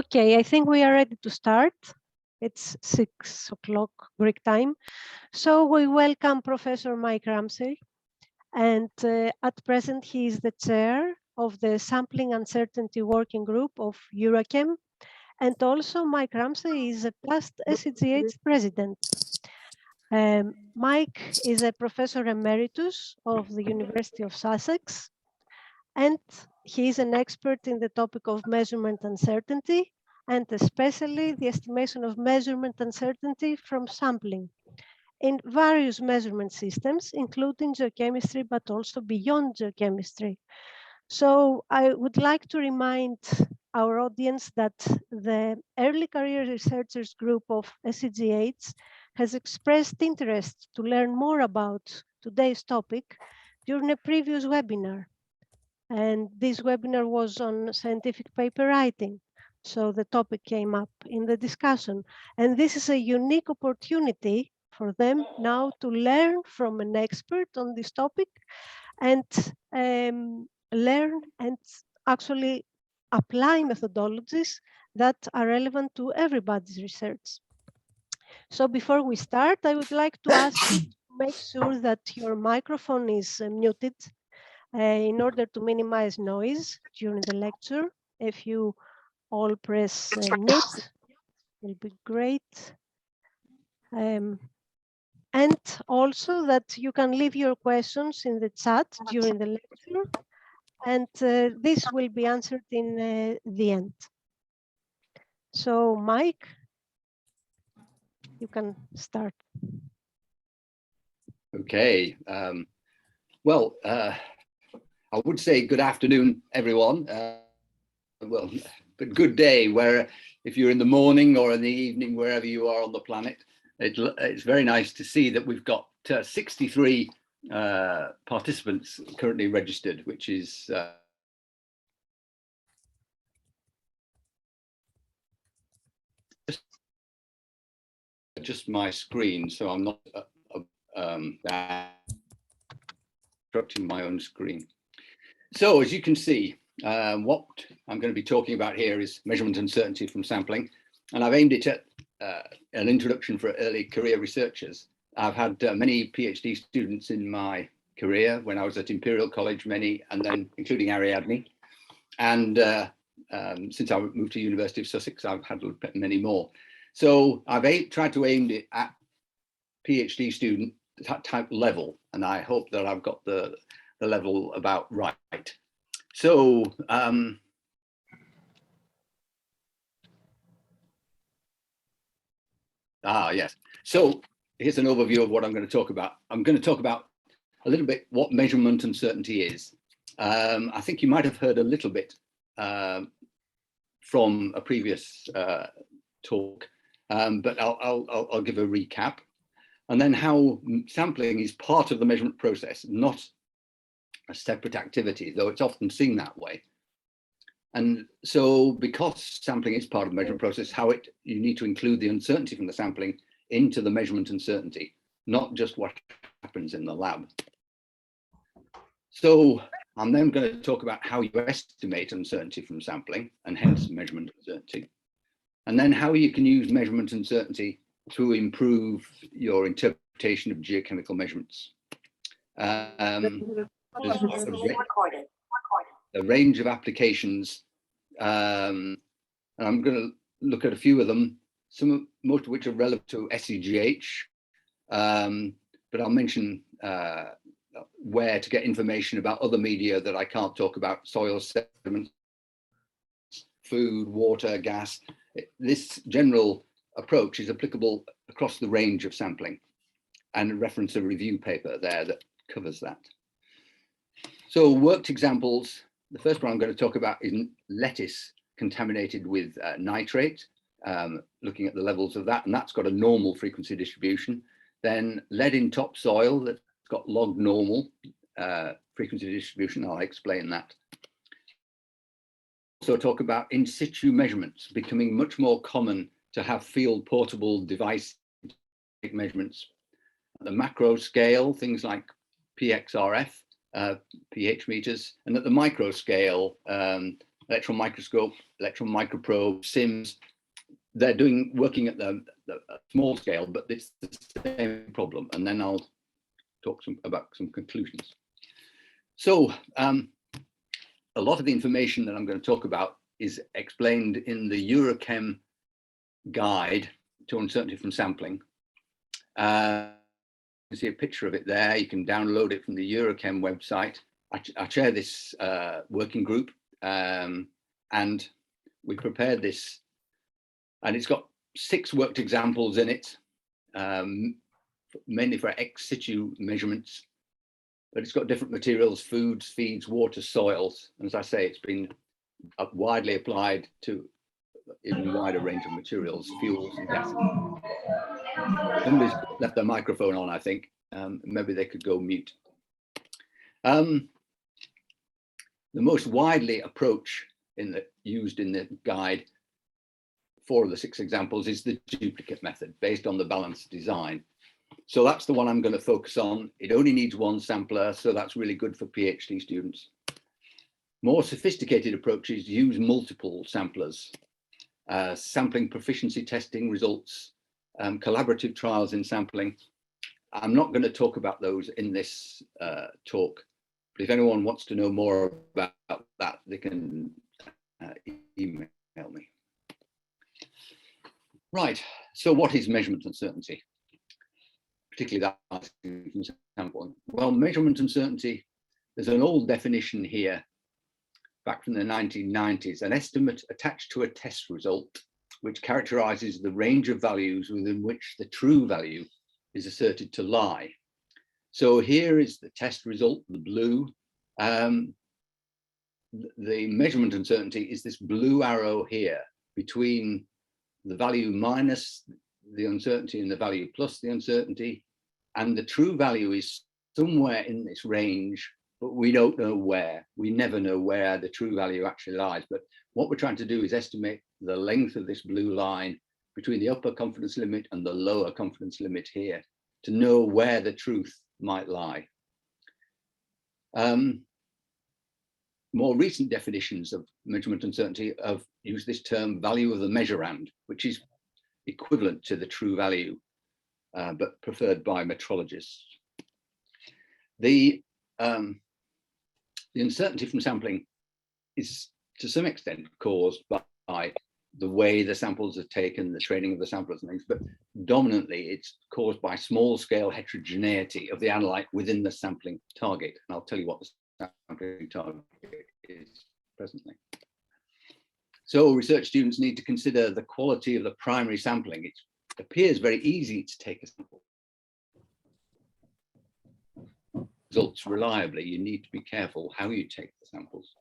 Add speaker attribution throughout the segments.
Speaker 1: Okay, I think we are ready to start. It's 6 o'clock Greek time. So we welcome Professor Mike Ramsey. And at present, he is the chair of the Sampling Uncertainty Working Group of EURACHEM. And also Mike Ramsey is a past SEGH president. Mike is a professor emeritus of the University of Sussex. And he is an expert in the topic of measurement uncertainty, and especially the estimation of measurement uncertainty from sampling in various measurement systems, including geochemistry, but also beyond geochemistry. So I would like to remind our audience that the Early Career Researchers Group of SEGH has expressed interest to learn more about today's topic during a previous webinar. And this webinar was on scientific paper writing. So the topic came up in the discussion. And this is a unique opportunity for them now to learn from an expert on this topic and learn and actually apply methodologies that are relevant to everybody's research. So before we start, I would like to ask you to make sure that your microphone is muted in order to minimize noise during the lecture. If you all press NIT, will be great. And also that you can leave your questions in the chat during the lecture, and this will be answered in the end. So Mike, you can start.
Speaker 2: Okay. Well, I would say good afternoon, everyone. Well, but good day, where if you're in the morning or in the evening, wherever you are on the planet. It's very nice to see that we've got 63 participants currently registered, which is just my screen, so I'm not obstructing my own screen. So as you can see, what I'm going to be talking about here is measurement uncertainty from sampling, and I've aimed it at an introduction for early career researchers. I've had many PhD students in my career when I was at Imperial College, many, and then including Ariadne. And since I moved to University of Sussex, I've had many more. So I've tried to aim it at PhD student type level, and I hope that I've got the level about right. So yes. So here's an overview of what I'm going to talk about. I'm going to talk about a little bit what measurement uncertainty is. I think you might have heard a little bit from a previous talk, but I'll give a recap. And then how sampling is part of the measurement process, not a separate activity, though it's often seen that way. And so because sampling is part of the measurement process, you need to include the uncertainty from the sampling into the measurement uncertainty, not just what happens in the lab. So I'm then going to talk about how you estimate uncertainty from sampling, and hence measurement uncertainty. And then how you can use measurement uncertainty to improve your interpretation of geochemical measurements. There's a range of applications, and I'm going to look at a few of them, most of which are relevant to SEGH, but I'll mention where to get information about other media that I can't talk about: soil, sediments, food, water, gas. This general approach is applicable across the range of sampling, and reference a review paper there that covers that. So worked examples, the first one I'm going to talk about is lettuce contaminated with nitrate, looking at the levels of that, and that's got a normal frequency distribution. Then lead in topsoil that's got log normal frequency distribution, I'll explain that. So talk about in situ measurements becoming much more common to have field portable device measurements. At the macro scale, things like PXRF, pH meters, and at the micro scale, electron microscope, electron microprobe, SIMS. They're working at the small scale, but it's the same problem. And then I'll talk about some conclusions. So a lot of the information that I'm going to talk about is explained in the EURACHEM guide to uncertainty from sampling. You can see a picture of it there. You can download it from the EURACHEM website. I chair this working group, and we prepared this, and it's got 6 worked examples in it, mainly for ex situ measurements, but it's got different materials: foods, feeds, water, soils. And as I say, it's been widely applied to even wider range of materials, fuels and gases. Somebody's left their microphone on, I think. Maybe they could go mute. The most widely approach used in the guide, 4 of the 6 examples, is the duplicate method based on the balanced design. So that's the one I'm going to focus on. It only needs 1 sampler, so that's really good for PhD students. More sophisticated approaches use multiple samplers, sampling proficiency testing results, collaborative trials in sampling. I'm not going to talk about those in this talk, but if anyone wants to know more about that, they can email me. Right, so what is measurement uncertainty? Particularly that from sampling. Well, measurement uncertainty, there's an old definition here back from the 1990s, an estimate attached to a test result which characterizes the range of values within which the true value is asserted to lie. So here is the test result, the blue. The measurement uncertainty is this blue arrow here between the value minus the uncertainty and the value plus the uncertainty, and the true value is somewhere in this range, but we don't know where. We never know where the true value actually lies. But what we're trying to do is estimate the length of this blue line between the upper confidence limit and the lower confidence limit here to know where the truth might lie. More recent definitions of measurement uncertainty have used this term value of the measurand, which is equivalent to the true value, but preferred by metrologists. The uncertainty from sampling is to some extent caused by the way the samples are taken, the training of the samplers and things, but dominantly it's caused by small scale heterogeneity of the analyte within the sampling target. And I'll tell you what the sampling target is presently. So research students need to consider the quality of the primary sampling. It appears very easy to take a sample. Results reliably, you need to be careful how you take the samples.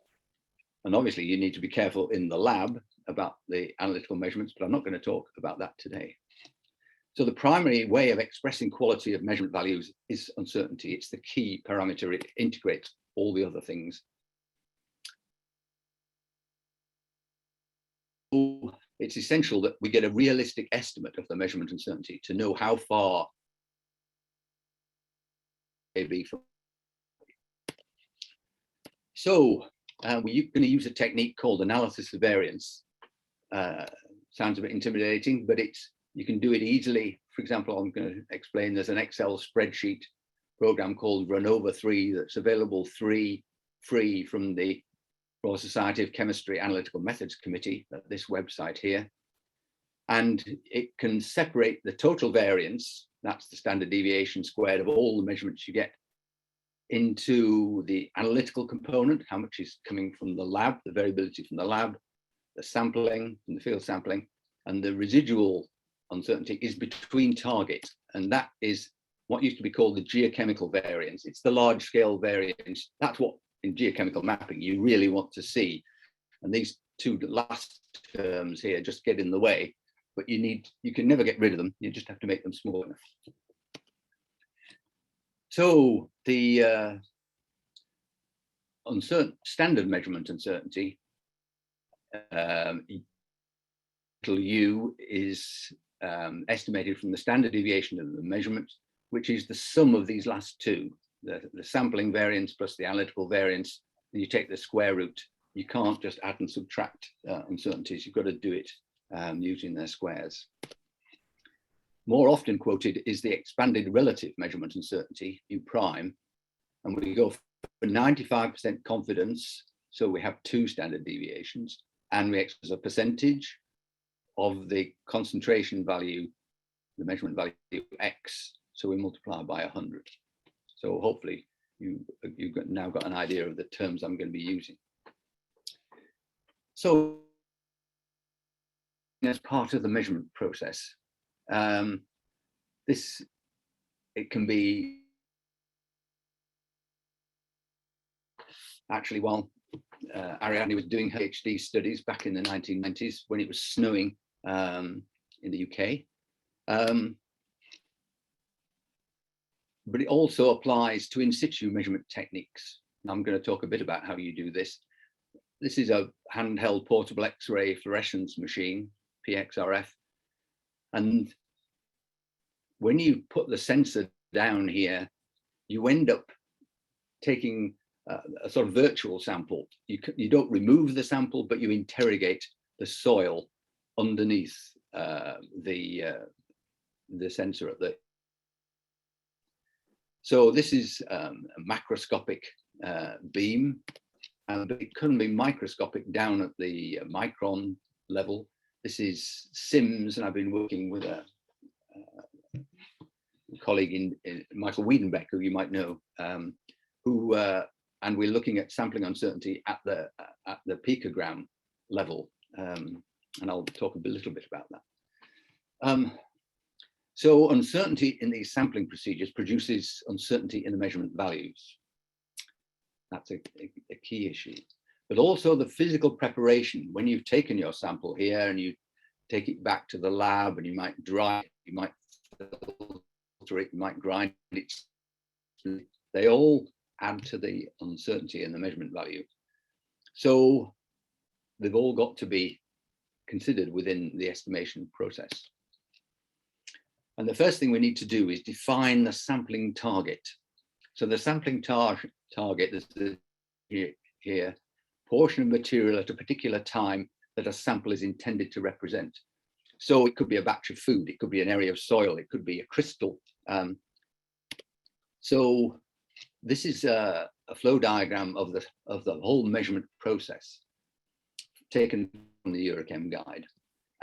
Speaker 2: And obviously you need to be careful in the lab about the analytical measurements, but I'm not going to talk about that today. So the primary way of expressing quality of measurement values is uncertainty. It's the key parameter. It integrates all the other things. It's essential that we get a realistic estimate of the measurement uncertainty to know how far it may be from. So we're going to use a technique called analysis of variance. Sounds a bit intimidating, but you can do it easily. For example, I'm going to explain there's an Excel spreadsheet program called Run-Over-3 that's available free from the Royal Society of Chemistry Analytical Methods Committee at this website here. And it can separate the total variance, that's the standard deviation squared of all the measurements you get, into the analytical component, how much is coming from the lab, the variability from the lab, the sampling, from the field sampling, and the residual uncertainty is between targets. And that is what used to be called the geochemical variance. It's the large scale variance. That's what in geochemical mapping you really want to see. And these 2 last terms here just get in the way, but you can never get rid of them. You just have to make them small enough. So the standard measurement uncertainty, U is estimated from the standard deviation of the measurement, which is the sum of these last 2, the sampling variance plus the analytical variance, and you take the square root you can't just add and subtract uncertainties. You've got to do it using their squares. More often quoted is the expanded relative measurement uncertainty, U prime, and we go for 95% confidence. So we have 2 standard deviations, and we as a percentage of the concentration value, the measurement value X. So we multiply by 100. So hopefully you've now got an idea of the terms I'm going to be using. So as part of the measurement process, it can be actually while Ariadne was doing her PhD studies back in the 1990s when it was snowing in the UK. But it also applies to in situ measurement techniques. And I'm going to talk a bit about how you do this. This is a handheld portable X-ray fluorescence machine, PXRF. And when you put the sensor down here, you end up taking a sort of virtual sample. You don't remove the sample, but you interrogate the soil underneath the sensor at the. So this is a macroscopic beam, but it can be microscopic down at the micron level. This is SIMS, and I've been working with a colleague in Michael Wiedenbeck, who you might know, and we're looking at sampling uncertainty at the picogram level, and I'll talk a little bit about that. So uncertainty in these sampling procedures produces uncertainty in the measurement values. That's a key issue. But also the physical preparation. When you've taken your sample here and you take it back to the lab and you might dry it, you might filter it, you might grind it, they all add to the uncertainty in the measurement value. So they've all got to be considered within the estimation process. And the first thing we need to do is define the sampling target. So the sampling target is here, portion of material at a particular time that a sample is intended to represent. So it could be a batch of food, it could be an area of soil, it could be a crystal. So this is a flow diagram of the whole measurement process taken from the EURACHEM guide.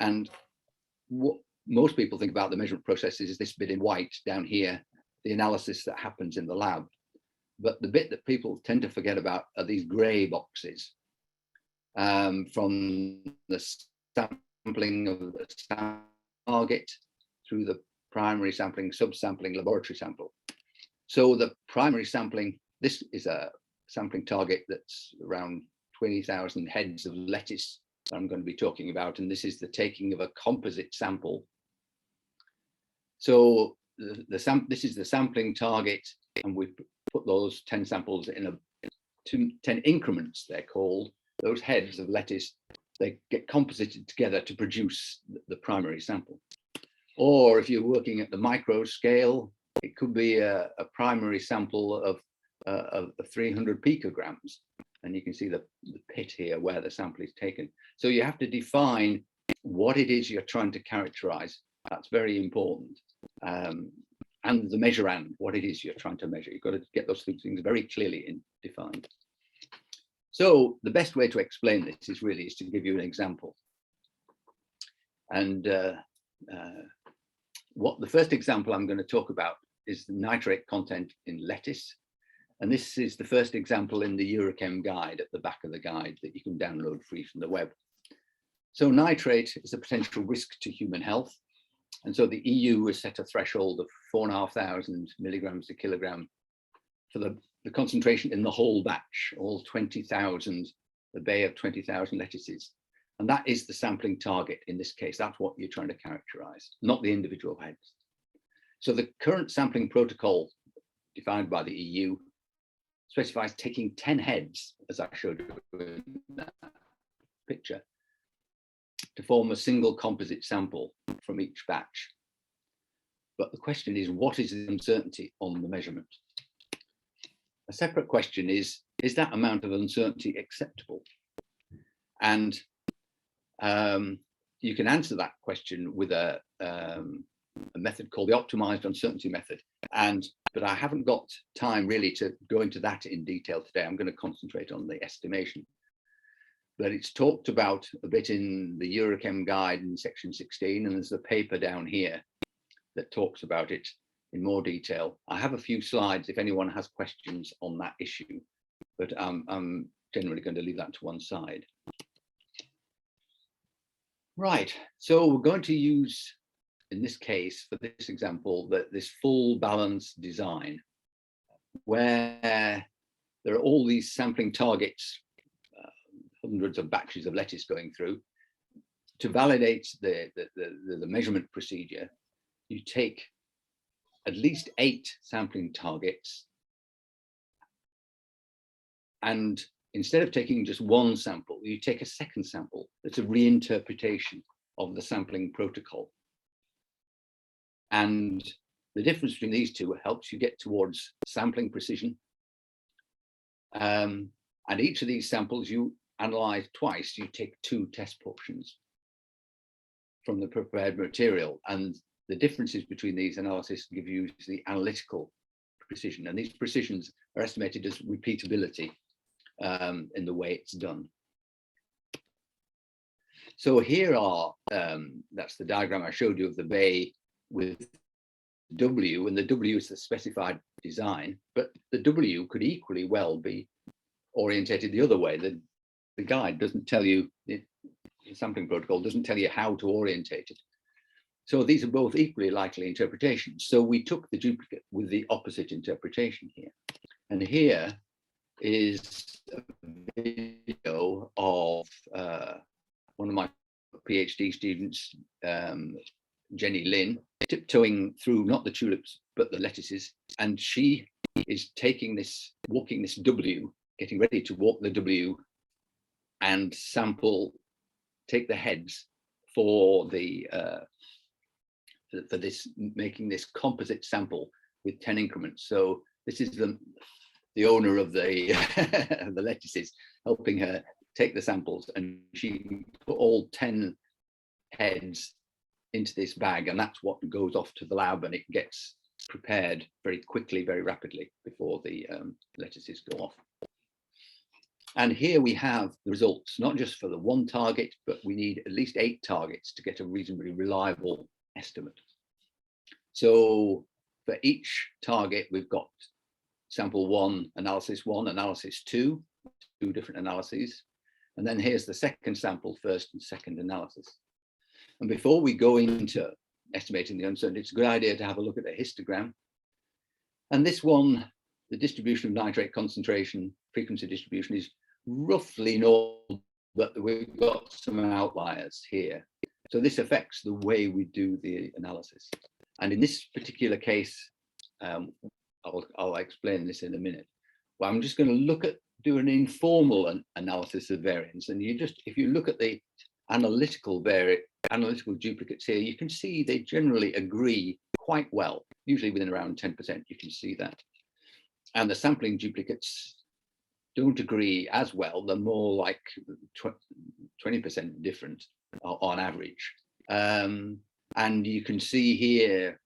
Speaker 2: And what most people think about the measurement process is this bit in white down here, the analysis that happens in the lab. But the bit that people tend to forget about are these gray boxes from the sampling of the target through the primary sampling, subsampling, laboratory sample. So the primary sampling, this is a sampling target that's around 20,000 heads of lettuce that I'm going to be talking about. And this is the taking of a composite sample. So this is the sampling target, and we put those 10 samples in 10 increments, they're called. Those heads of lettuce, they get composited together to produce the primary sample. Or if you're working at the micro scale, it could be a primary sample of 300 picograms. And you can see the pit here where the sample is taken. So you have to define what it is you're trying to characterize. That's very important. And the measurand, what it is you're trying to measure. You've got to get those things very clearly defined. So the best way to explain this is to give you an example. And what the first example I'm going to talk about is the nitrate content in lettuce. And this is the first example in the EURACHEM guide at the back of the guide that you can download free from the web. So nitrate is a potential risk to human health. And so the EU has set a threshold of 4,500 milligrams per kilogram for the concentration in the whole batch, all 20,000, the bay of 20,000 lettuces. And that is the sampling target in this case. That's what you're trying to characterize, not the individual heads. So the current sampling protocol defined by the EU specifies taking 10 heads, as I showed you in that picture, to form a single composite sample from each batch. But the question is, what is the uncertainty on the measurement? A separate question is that amount of uncertainty acceptable? And you can answer that question with a method called the optimized uncertainty method. But I haven't got time really to go into that in detail today. I'm going to concentrate on the estimation. But it's talked about a bit in the EURACHEM guide in section 16, and there's a paper down here that talks about it in more detail. I have a few slides if anyone has questions on that issue, but I'm generally going to leave that to one side. Right, so we're going to use, in this case, for this example, this full balance design, where there are all these sampling targets, hundreds of batches of lettuce going through. To validate the measurement procedure, you take at least 8 sampling targets, and instead of taking just one sample, you take a second sample that's a reinterpretation of the sampling protocol. And the difference between these two helps you get towards sampling precision. And each of these samples you analyze twice. You take 2 test portions from the prepared material. And the differences between these analyses give you the analytical precision. And these precisions are estimated as repeatability in the way it's done. So here are, that's the diagram I showed you of the bay with W, and the W is the specified design, but the W could equally well be orientated the other way. The guide doesn't tell you, the sampling protocol doesn't tell you how to orientate it. So these are both equally likely interpretations. So we took the duplicate with the opposite interpretation here. And here is a video of one of my PhD students, Jenny Lynn, tiptoeing through not the tulips, but the lettuces. And she is taking this, walking this W, getting ready to walk the W and sample, take the heads for the, for this, making this composite sample with 10 increments. So this is the owner of the, the lettuces helping her take the samples, and she put all 10 heads into this bag, and that's what goes off to the lab, and it gets prepared very quickly, very rapidly before the lettuces go off. And here we have the results, not just for the one target, but we need at least 8 targets to get a reasonably reliable estimate. So for each target, we've got sample 1, analysis 1, analysis 2, 2 different analyses. And then here's the second sample, first and second analysis. And before we go into estimating the uncertainty, it's a good idea to have a look at the histogram. And this one, the distribution of nitrate concentration, frequency distribution, is roughly normal, but we've got some outliers here. So this affects the way we do the analysis. And in this particular case, I'll explain this in a minute. Well, I'm just going to do an informal analysis of variance. And you just, if you look at the analytical duplicates here, you can see they generally agree quite well, usually within around 10%, you can see that. And the sampling duplicates don't agree as well. They're more like 20% different on average. And you can see here,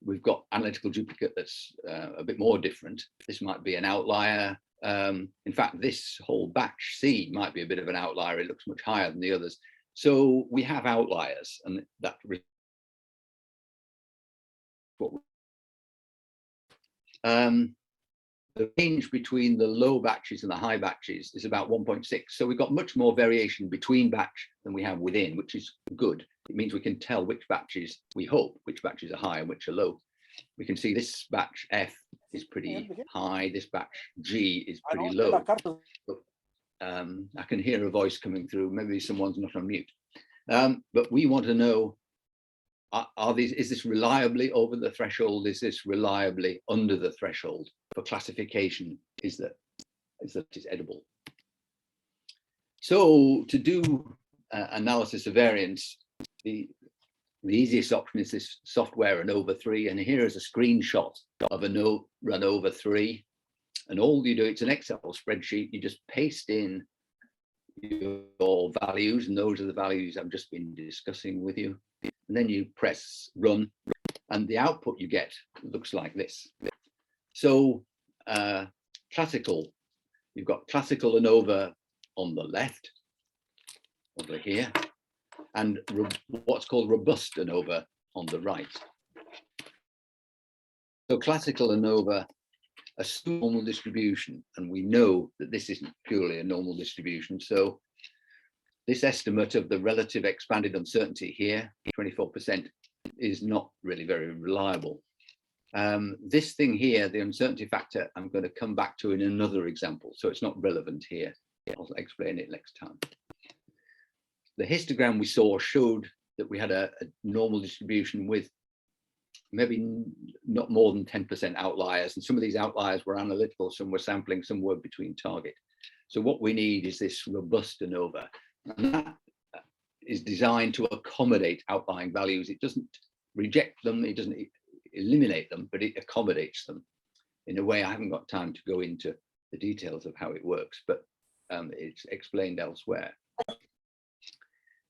Speaker 2: we've got analytical duplicate that's a bit more different. This might be an outlier. In fact, this whole batch C might be a bit of an outlier. It looks much higher than the others. So we have outliers, and that the range between the low batches and the high batches is about 1.6. So we've got much more variation between batch than we have within, which is good. It means we can tell which batches, we hope, which batches are high and which are low. We can see this batch F is pretty high, this batch G is pretty low. But, I can hear a voice coming through, maybe someone's not on mute. But we want to know, is this reliably over the threshold? Is this reliably under the threshold for classification? Is that it's edible? So to do analysis of variance, the easiest option is this software run over 3, and here is a screenshot of a note run over 3. And all you do, it's an Excel spreadsheet, you just paste in your values, and those are the values I've just been discussing with you. And then you press run, and the output you get looks like this. So classical, you've got classical ANOVA on the left, over here, and what's called robust ANOVA on the right. So classical ANOVA assume normal distribution, and we know that this isn't purely a normal distribution. So this estimate of the relative expanded uncertainty here, 24%, is not really very reliable. This thing here, the uncertainty factor, I'm going to come back to in another example, so it's not relevant here. I'll explain it next time. The histogram we saw showed that we had a normal distribution with maybe not more than 10% outliers, and some of these outliers were analytical, some were sampling, some were between target. So what we need is this robust ANOVA, and that is designed to accommodate outlying values. It doesn't reject them, it doesn't eliminate them, but it accommodates them in a way. I haven't got time to go into the details of how it works, but it's explained elsewhere.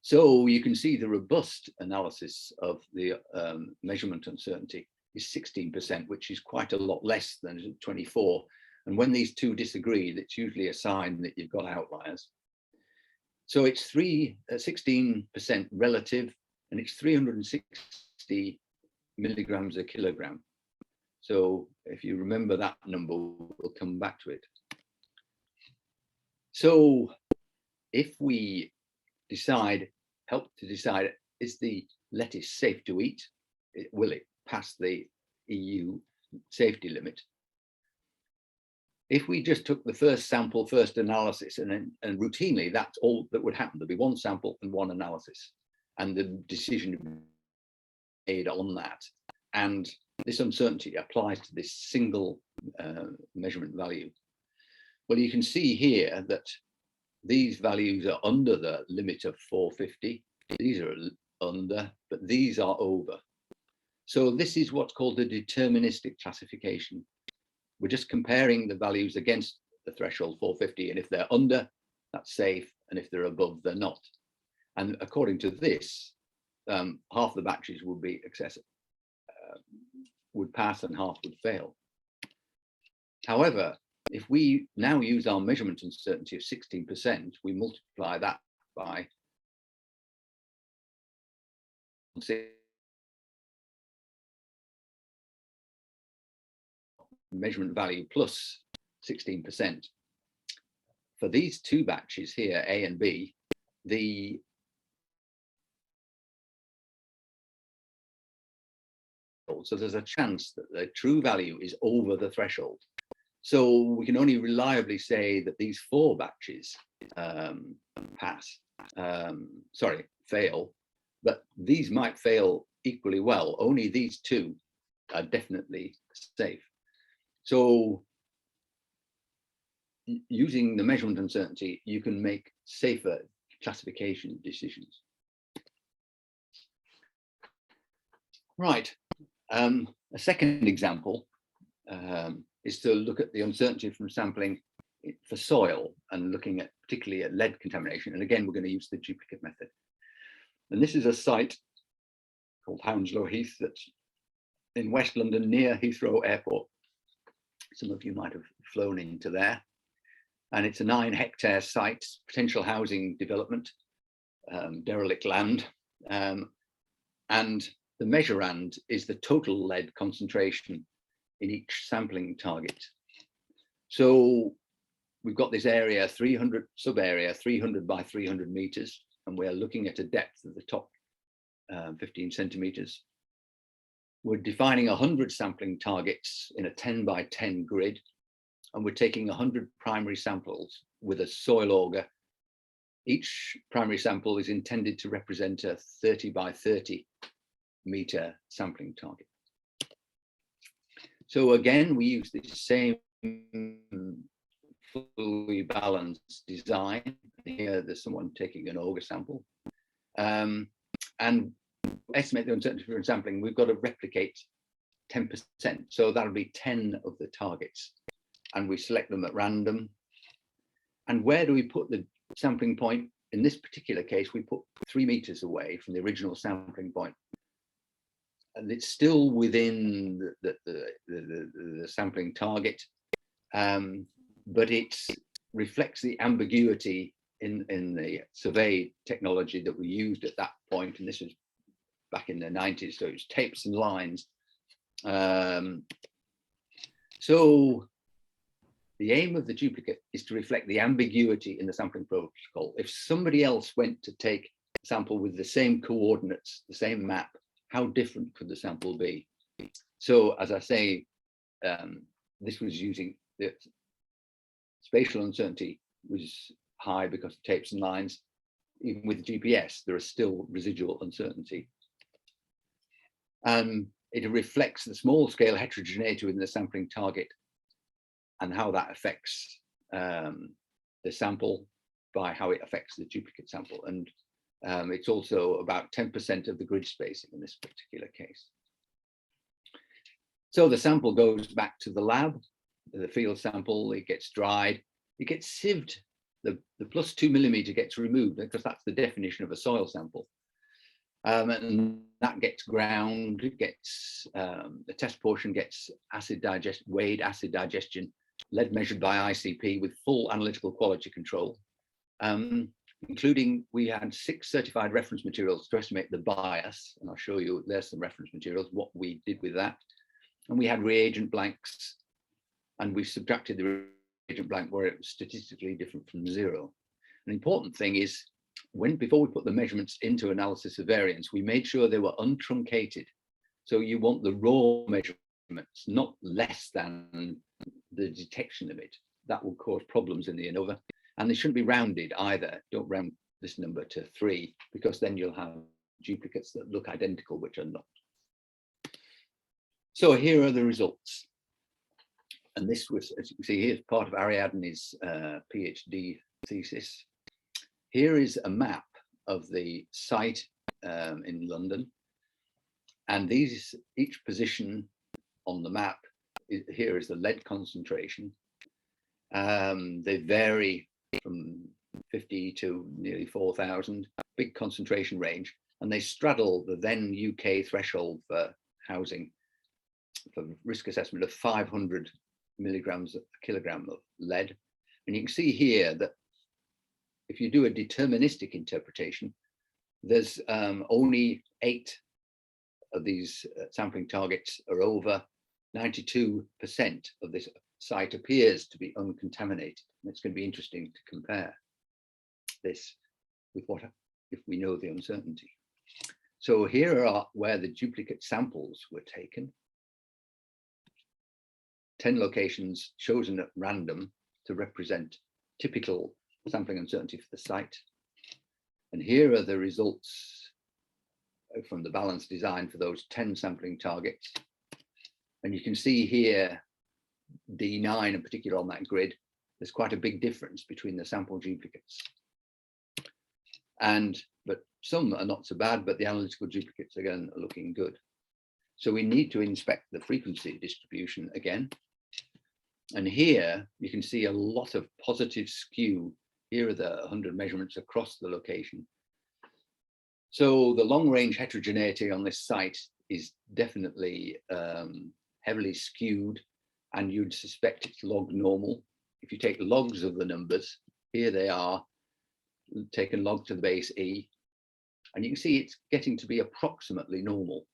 Speaker 2: So you can see the robust analysis of the measurement uncertainty is 16%, which is quite a lot less than 24. And when these two disagree, that's usually a sign that you've got outliers. So it's 16% relative, and it's 360 milligrams a kilogram. So if you remember that number, we'll come back to it. So if we help to decide, is the lettuce safe to eat? Will it pass the EU safety limit? If we just took the first sample, first analysis, and routinely that's all that would happen. There'd be one sample and one analysis, and the decision made on that. And this uncertainty applies to this single measurement value. Well, you can see here that these values are under the limit of 450. These are under, but these are over. So this is what's called the deterministic classification. We're just comparing the values against the threshold 450, and if they're under, that's safe, and if they're above, they're not. And according to this, half the batches would be would pass and half would fail. However, if we now use our measurement uncertainty of 16%, we multiply that by measurement value plus 16%. For these two batches here, A and B, so there's a chance that the true value is over the threshold. So we can only reliably say that these four batches fail, but these might fail equally well. Only these two are definitely safe. So using the measurement uncertainty, you can make safer classification decisions. Right. A second example is to look at the uncertainty from sampling for soil and looking at particularly at lead contamination. And again, we're going to use the duplicate method. And this is a site called Hounslow Heath that's in West London near Heathrow Airport. Some of you might have flown into there. And it's a 9-hectare site, potential housing development, derelict land. And the measurand is the total lead concentration in each sampling target. So we've got this area, 300 sub-area, 300 by 300 meters, and we're looking at a depth of the top 15 centimeters. We're defining 100 sampling targets in a 10 by 10 grid, and we're taking 100 primary samples with a soil auger. Each primary sample is intended to represent a 30 by 30 meter sampling target. So again, we use the same fully balanced design. Here, there's someone taking an auger sample. And estimate the uncertainty for sampling, we've got to replicate 10%. So that'll be 10 of the targets. and we select them at random. And where do we put the sampling point? In this particular case, we put 3 meters away from the original sampling point. And it's still within the sampling target, but it reflects the ambiguity in the survey technology that we used at that point. And this was back in the 90s, so it was tapes and lines. So the aim of the duplicate is to reflect the ambiguity in the sampling protocol. If somebody else went to take a sample with the same coordinates, the same map, how different could the sample be? So as I say, this was using the spatial uncertainty was high because of tapes and lines. Even with GPS, there is still residual uncertainty. It reflects the small scale heterogeneity within the sampling target and how that affects the sample by how it affects the duplicate sample. And it's also about 10% of the grid spacing in this particular case. So the sample goes back to the lab, the field sample, it gets dried, it gets sieved. The +2 millimeter gets removed because that's the definition of a soil sample. And that gets ground, it gets, the test portion gets weighed acid digestion, lead measured by ICP with full analytical quality control. Including, we had 6 certified reference materials to estimate the bias, and I'll show you, there's some reference materials, what we did with that. And we had reagent blanks, and we subtracted the reagent blank where it was statistically different from 0. An important thing is, before we put the measurements into analysis of variance, we made sure they were untruncated. So you want the raw measurements, not less than the detection limit. That will cause problems in the ANOVA. And they shouldn't be rounded either. Don't round this number to 3, because then you'll have duplicates that look identical, which are not. So here are the results. And this was, as you can see, here's part of Ariadne's PhD thesis. Here is a map of the site in London. And each position on the map, here is the lead concentration. They vary from 50 to nearly 4,000, big concentration range, and they straddle the then UK threshold for housing, for risk assessment of 500 milligrams a kilogram of lead. And you can see here that if you do a deterministic interpretation, there's only 8 of these sampling targets are over. 92% of this site appears to be uncontaminated. And it's going to be interesting to compare this with what if we know the uncertainty. So here are where the duplicate samples were taken. 10 locations chosen at random to represent typical sampling uncertainty for the site. And here are the results from the balanced design for those 10 sampling targets. And you can see here, D9 in particular on that grid, there's quite a big difference between the sample duplicates. But some are not so bad, but the analytical duplicates again are looking good. So we need to inspect the frequency distribution again. And here you can see a lot of positive skew. Here are the 100 measurements across the location. So the long range heterogeneity on this site is definitely heavily skewed, and you'd suspect it's log normal. If you take logs of the numbers, here they are, taken log to the base E, and you can see it's getting to be approximately normal.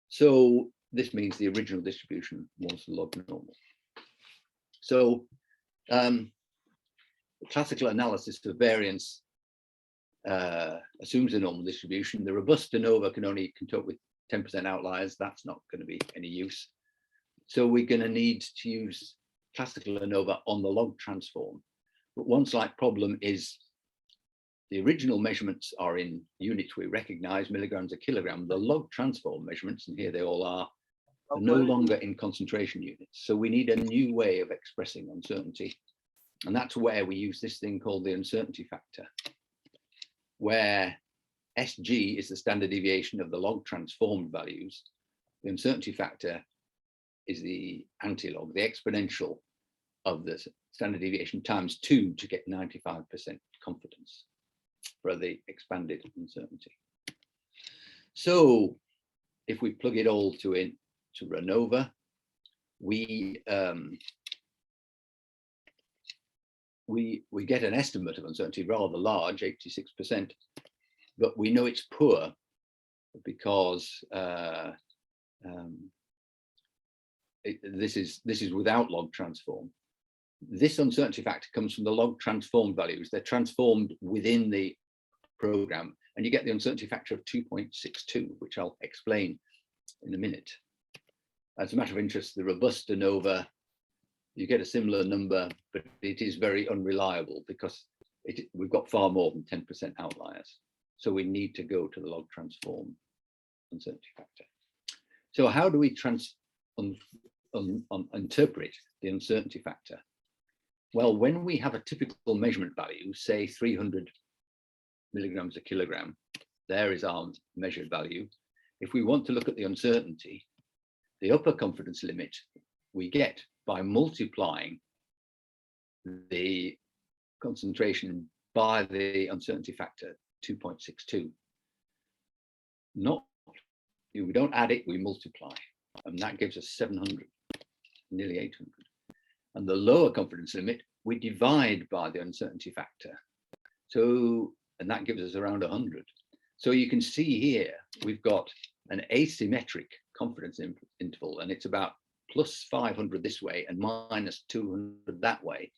Speaker 2: So this means the original distribution was log normal. So classical analysis of variance assumes a normal distribution. The robust ANOVA can only cope with 10% outliers. That's not going to be any use. So we're going to need to use classical ANOVA on the log transform. But one slight problem is the original measurements are in units we recognize, milligrams a kilogram. The log transform measurements, and here they all are no longer in concentration units. So we need a new way of expressing uncertainty. And that's where we use this thing called the uncertainty factor, where SG is the standard deviation of the log transformed values. The uncertainty factor is the anti-log, the exponential of the standard deviation times 2 to get 95% confidence for the expanded uncertainty. So if we plug it all to run over, we get an estimate of uncertainty rather large, 86%, but we know it's poor because this is without log transform. This uncertainty factor comes from the log transformed values. They're transformed within the program, and you get the uncertainty factor of 2.62, which I'll explain in a minute. As a matter of interest, the robust ANOVA, you get a similar number, but it is very unreliable because we've got far more than 10% outliers. So we need to go to the log transform uncertainty factor. So how do we interpret the uncertainty factor? Well, when we have a typical measurement value, say 300 milligrams a kilogram, there is our measured value. If we want to look at the uncertainty, the upper confidence limit we get by multiplying the concentration by the uncertainty factor 2.62. We don't add it, we multiply, and that gives us 700, nearly 800. And the lower confidence limit we divide by the uncertainty factor. So, and that gives us around 100. So you can see here we've got an asymmetric confidence interval, and it's about plus 500 this way and minus 200 that way.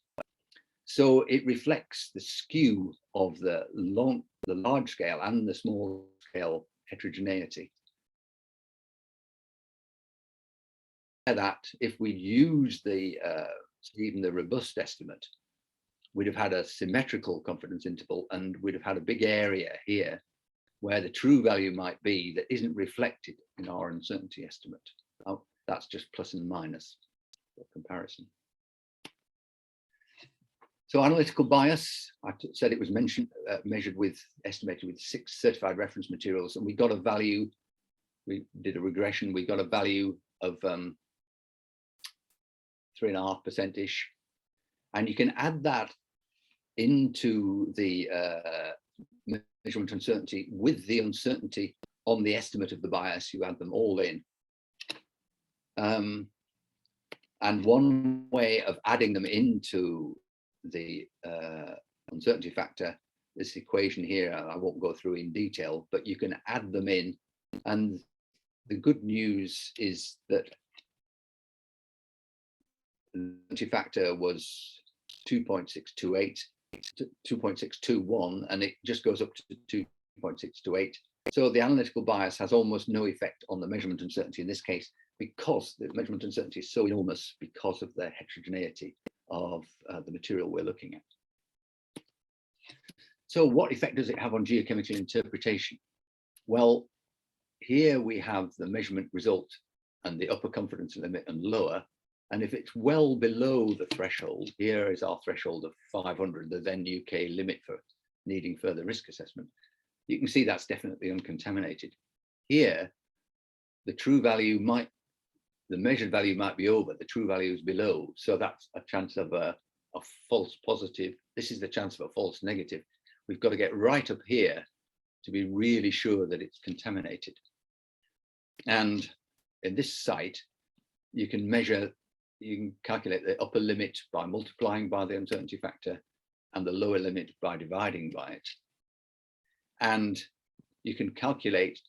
Speaker 2: So it reflects the skew of the large scale and the small scale heterogeneity. That if we use even the robust estimate, we'd have had a symmetrical confidence interval, and we'd have had a big area here where the true value might be that isn't reflected in our uncertainty estimate. Oh, that's just plus and minus for comparison. So analytical bias, I said it was estimated with 6 certified reference materials, and we got a value, we did a regression, we got a value of 3.5%-ish. And you can add that into the measurement uncertainty with the uncertainty on the estimate of the bias. You add them all in. And one way of adding them into the uncertainty factor, this equation here, I won't go through in detail, but you can add them in. And the good news is that the uncertainty factor was 2.628, 2.621, and it just goes up to 2.628. So the analytical bias has almost no effect on the measurement uncertainty in this case, because the measurement uncertainty is so enormous because of the heterogeneity of the material we're looking at. So what effect does it have on geochemical interpretation? Well, here we have the measurement result and the upper confidence limit and lower. And if it's well below the threshold, here is our threshold of 500, the then UK limit for needing further risk assessment. You can see that's definitely uncontaminated. Here, the true value the measured value might be over, the true value is below. So that's a chance of a false positive. This is the chance of a false negative. We've got to get right up here to be really sure that it's contaminated. And in this site, you can calculate the upper limit by multiplying by the uncertainty factor and the lower limit by dividing by it. And you can calculate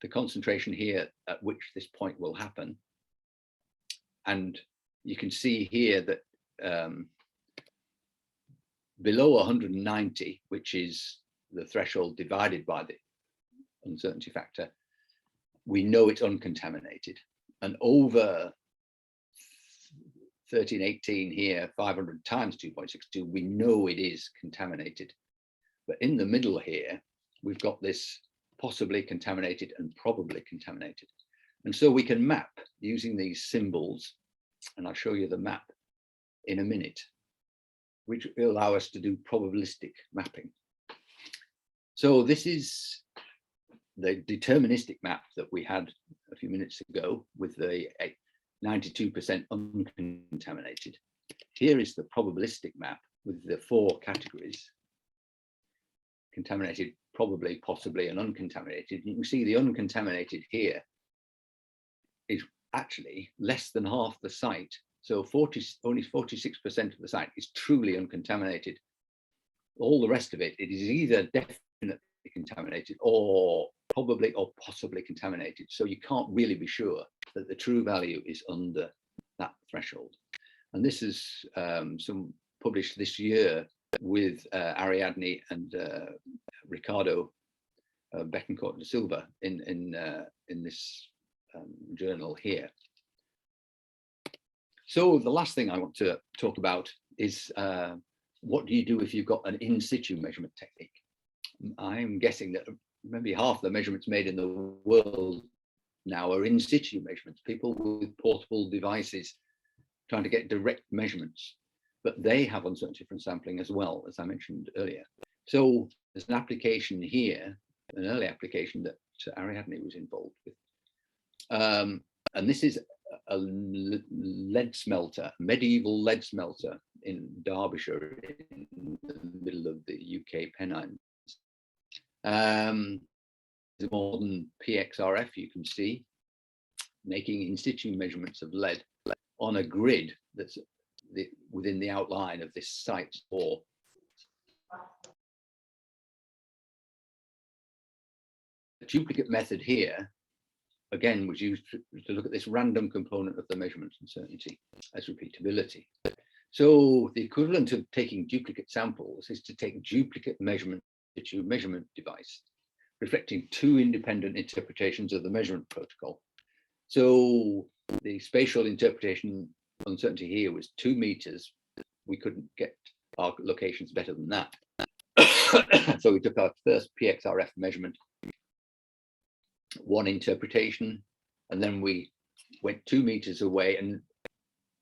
Speaker 2: the concentration here at which this point will happen. And you can see here that below 190, which is the threshold divided by the uncertainty factor, we know it's uncontaminated. And over 1318 here, 500 times 2.62, we know it is contaminated. But in the middle here, we've got this possibly contaminated and probably contaminated. And so we can map using these symbols, and I'll show you the map in a minute, which will allow us to do probabilistic mapping. So this is the deterministic map that we had a few minutes ago with the 92% uncontaminated. Here is the probabilistic map with the 4 categories: contaminated, probably, possibly, and uncontaminated. You can see the uncontaminated here is actually less than half the site. So only 46% of the site is truly uncontaminated. All the rest of it, it is either definitely contaminated or probably or possibly contaminated. So you can't really be sure that the true value is under that threshold. And this is some published this year with Ariadne and Ricardo Betancourt de Silva in this journal here. So the last thing I want to talk about is what do you do if you've got an in situ measurement technique? I'm guessing that maybe half the measurements made in the world now are in situ measurements, people with portable devices trying to get direct measurements, but they have uncertainty from sampling as well, as I mentioned earlier. So there's an application here, an early application that Ariadne was involved with. And this is a lead smelter, medieval lead smelter in Derbyshire, in the middle of the UK Pennines. The modern PXRF, you can see, making in situ measurements of lead on a grid that's within the outline of this site. Or the duplicate method here, again, was used to look at this random component of the measurement uncertainty as repeatability. So the equivalent of taking duplicate samples is to take duplicate measurement device, reflecting 2 independent interpretations of the measurement protocol. So the spatial interpretation uncertainty here was 2 meters. We couldn't get our locations better than that. So we took our first PXRF measurement, 1 interpretation, and then we went 2 meters away and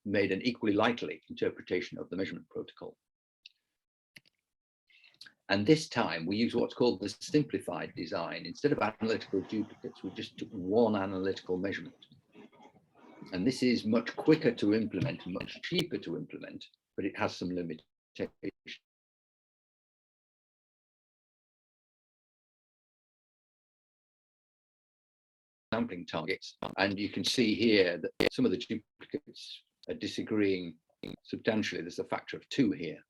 Speaker 2: made an equally likely interpretation of the measurement protocol. And this time we use what's called the simplified design. Instead of analytical duplicates, we just took 1 analytical measurement. And this is much quicker to implement, much cheaper to implement, but it has some limitations. Sampling targets, and you can see here that some of the duplicates are disagreeing substantially. There's a factor of 2 here.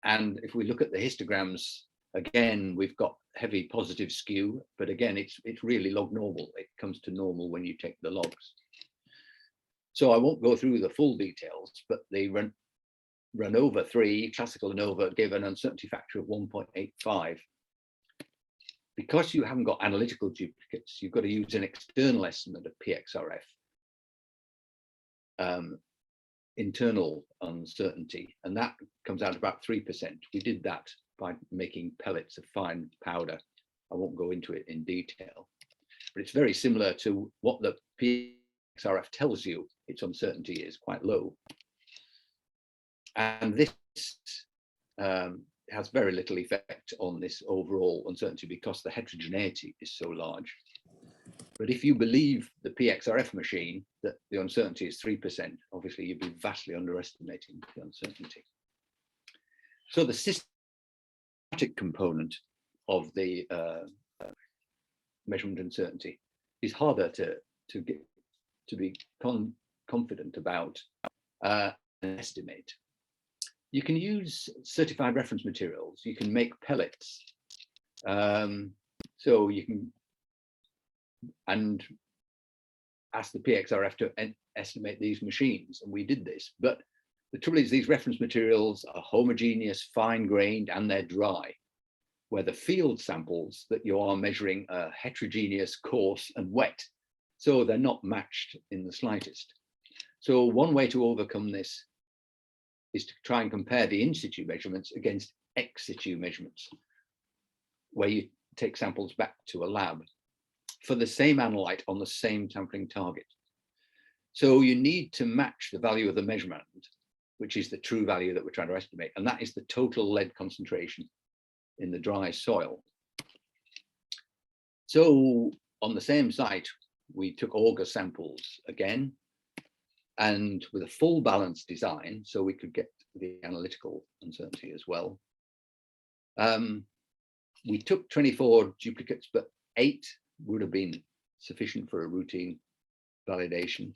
Speaker 2: And if we look at the histograms, again, we've got heavy positive skew, but again, it's really log normal. It comes to normal when you take the logs. So I won't go through the full details, but they run over 3, classical ANOVA gave an uncertainty factor of 1.85. Because you haven't got analytical duplicates, you've got to use an external estimate of PXRF. Internal uncertainty, and that comes out about 3%. We did that by making pellets of fine powder. I won't go into it in detail, but it's very similar to what the PXRF tells you its uncertainty is, quite low. And this has very little effect on this overall uncertainty because the heterogeneity is so large. But if you believe the PXRF machine that the uncertainty is 3%, obviously you'd be vastly underestimating the uncertainty. So the systematic component of the measurement uncertainty is harder to be confident about and estimate. You can use certified reference materials. You can make pellets. So you can and ask the PXRF to estimate these machines, and we did this. But the trouble is these reference materials are homogeneous, fine-grained, and they're dry, where the field samples that you are measuring are heterogeneous, coarse, and wet. So they're not matched in the slightest. So one way to overcome this is to try and compare the in situ measurements against ex situ measurements, where you take samples back to a lab for the same analyte on the same sampling target. So you need to match the value of the measurement, which is the true value that we're trying to estimate, and that is the total lead concentration in the dry soil. So on the same site, we took auger samples again, and with a full balance design, so we could get the analytical uncertainty as well. We took 24 duplicates, but 8 would have been sufficient for a routine validation.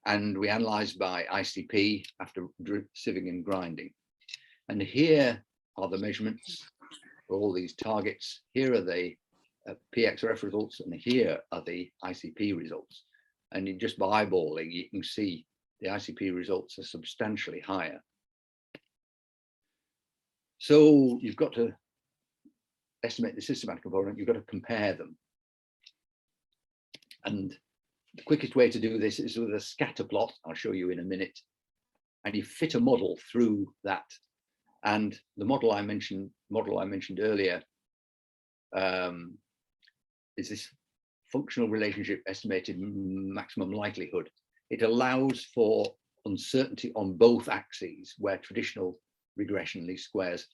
Speaker 2: And we analyzed by ICP after sieving and grinding. And here are the measurements for all these targets. Here are the PXRF results, and here are the ICP results. And just by eyeballing, you can see the ICP results are substantially higher. So you've got to estimate the systematic component, you've got to compare them. And the quickest way to do this is with a scatter plot. I'll show you in a minute. And you fit a model through that. And the model I mentioned earlier is this functional relationship estimated maximum likelihood. It allows for uncertainty on both axes, where traditional regression, least squares,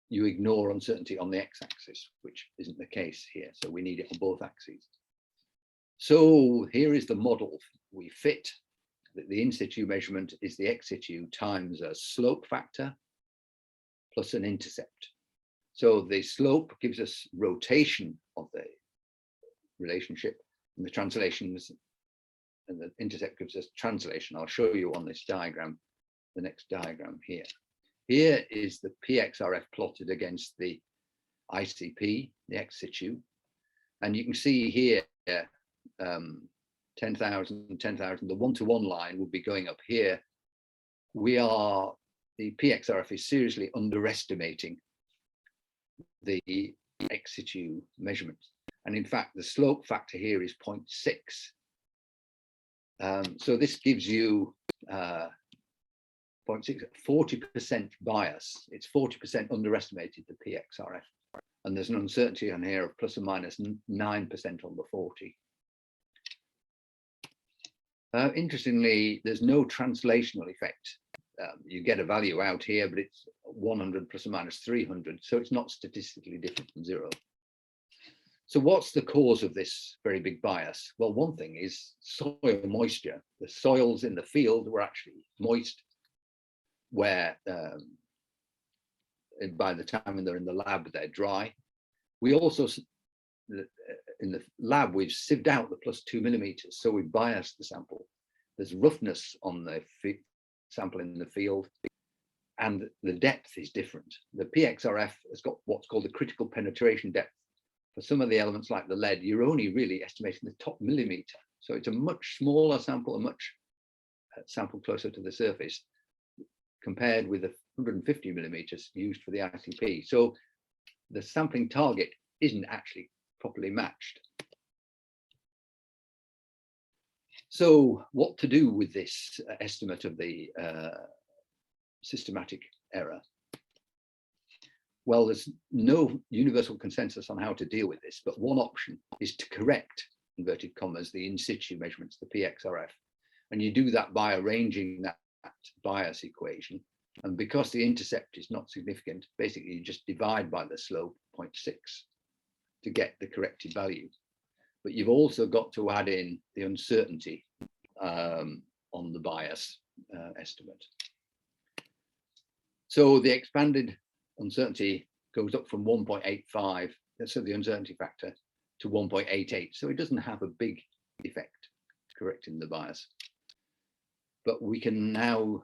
Speaker 2: you ignore uncertainty on the x-axis, which isn't the case here. So we need it on both axes. So here is the model we fit. The in situ measurement is the ex situ times a slope factor plus an intercept. So the slope gives us rotation of the relationship, and the translations, and the intercept gives us translation. I'll show you on this diagram, the next diagram here. Here is the PXRF plotted against the ICP, the ex situ. And you can see here, 10,000, 10,000, the one-to-one line would be going up here. The PXRF is seriously underestimating the ex situ measurement. And in fact, the slope factor here is 0.6. So this gives you 0.6, 40% bias. It's 40% underestimated the PXRF. And there's an uncertainty on here of plus or minus 9% on the 40. Interestingly, there's no translational effect. You get a value out here, but it's 100 plus or minus 300. So it's not statistically different from 0. So what's the cause of this very big bias? Well, one thing is soil moisture. The soils in the field were actually moist, where by the time they're in the lab, they're dry. We also, in the lab, we've sieved out the +2 millimeters, so we biased the sample. There's roughness on the sample in the field, and the depth is different. The PXRF has got what's called the critical penetration depth. For some of the elements like the lead, you're only really estimating the top millimeter. So it's a much smaller sample, a much sample closer to the surface, compared with the 150 millimeters used for the ICP. So the sampling target isn't actually properly matched. So what to do with this estimate of the systematic error? Well, there's no universal consensus on how to deal with this, but one option is to correct, inverted commas, the in situ measurements, the PXRF. And you do that by arranging that bias equation. And because the intercept is not significant, basically you just divide by the slope, 0.6, to get the corrected value. But you've also got to add in the uncertainty on the bias estimate. So the expanded uncertainty goes up from 1.85, so the uncertainty factor, to 1.88. So it doesn't have a big effect correcting the bias. But we can now,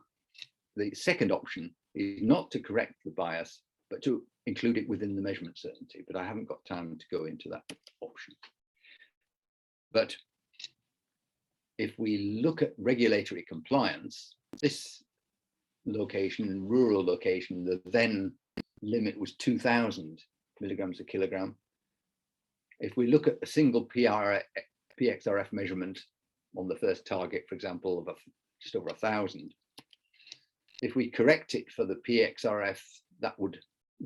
Speaker 2: the second option is not to correct the bias, but to include it within the measurement certainty. But I haven't got time to go into that option. But if we look at regulatory compliance, this location, rural location, the then limit was 2,000 milligrams a kilogram. If we look at a single PXRF measurement on the first target, for example, of just over 1,000, if we correct it for the PXRF, that would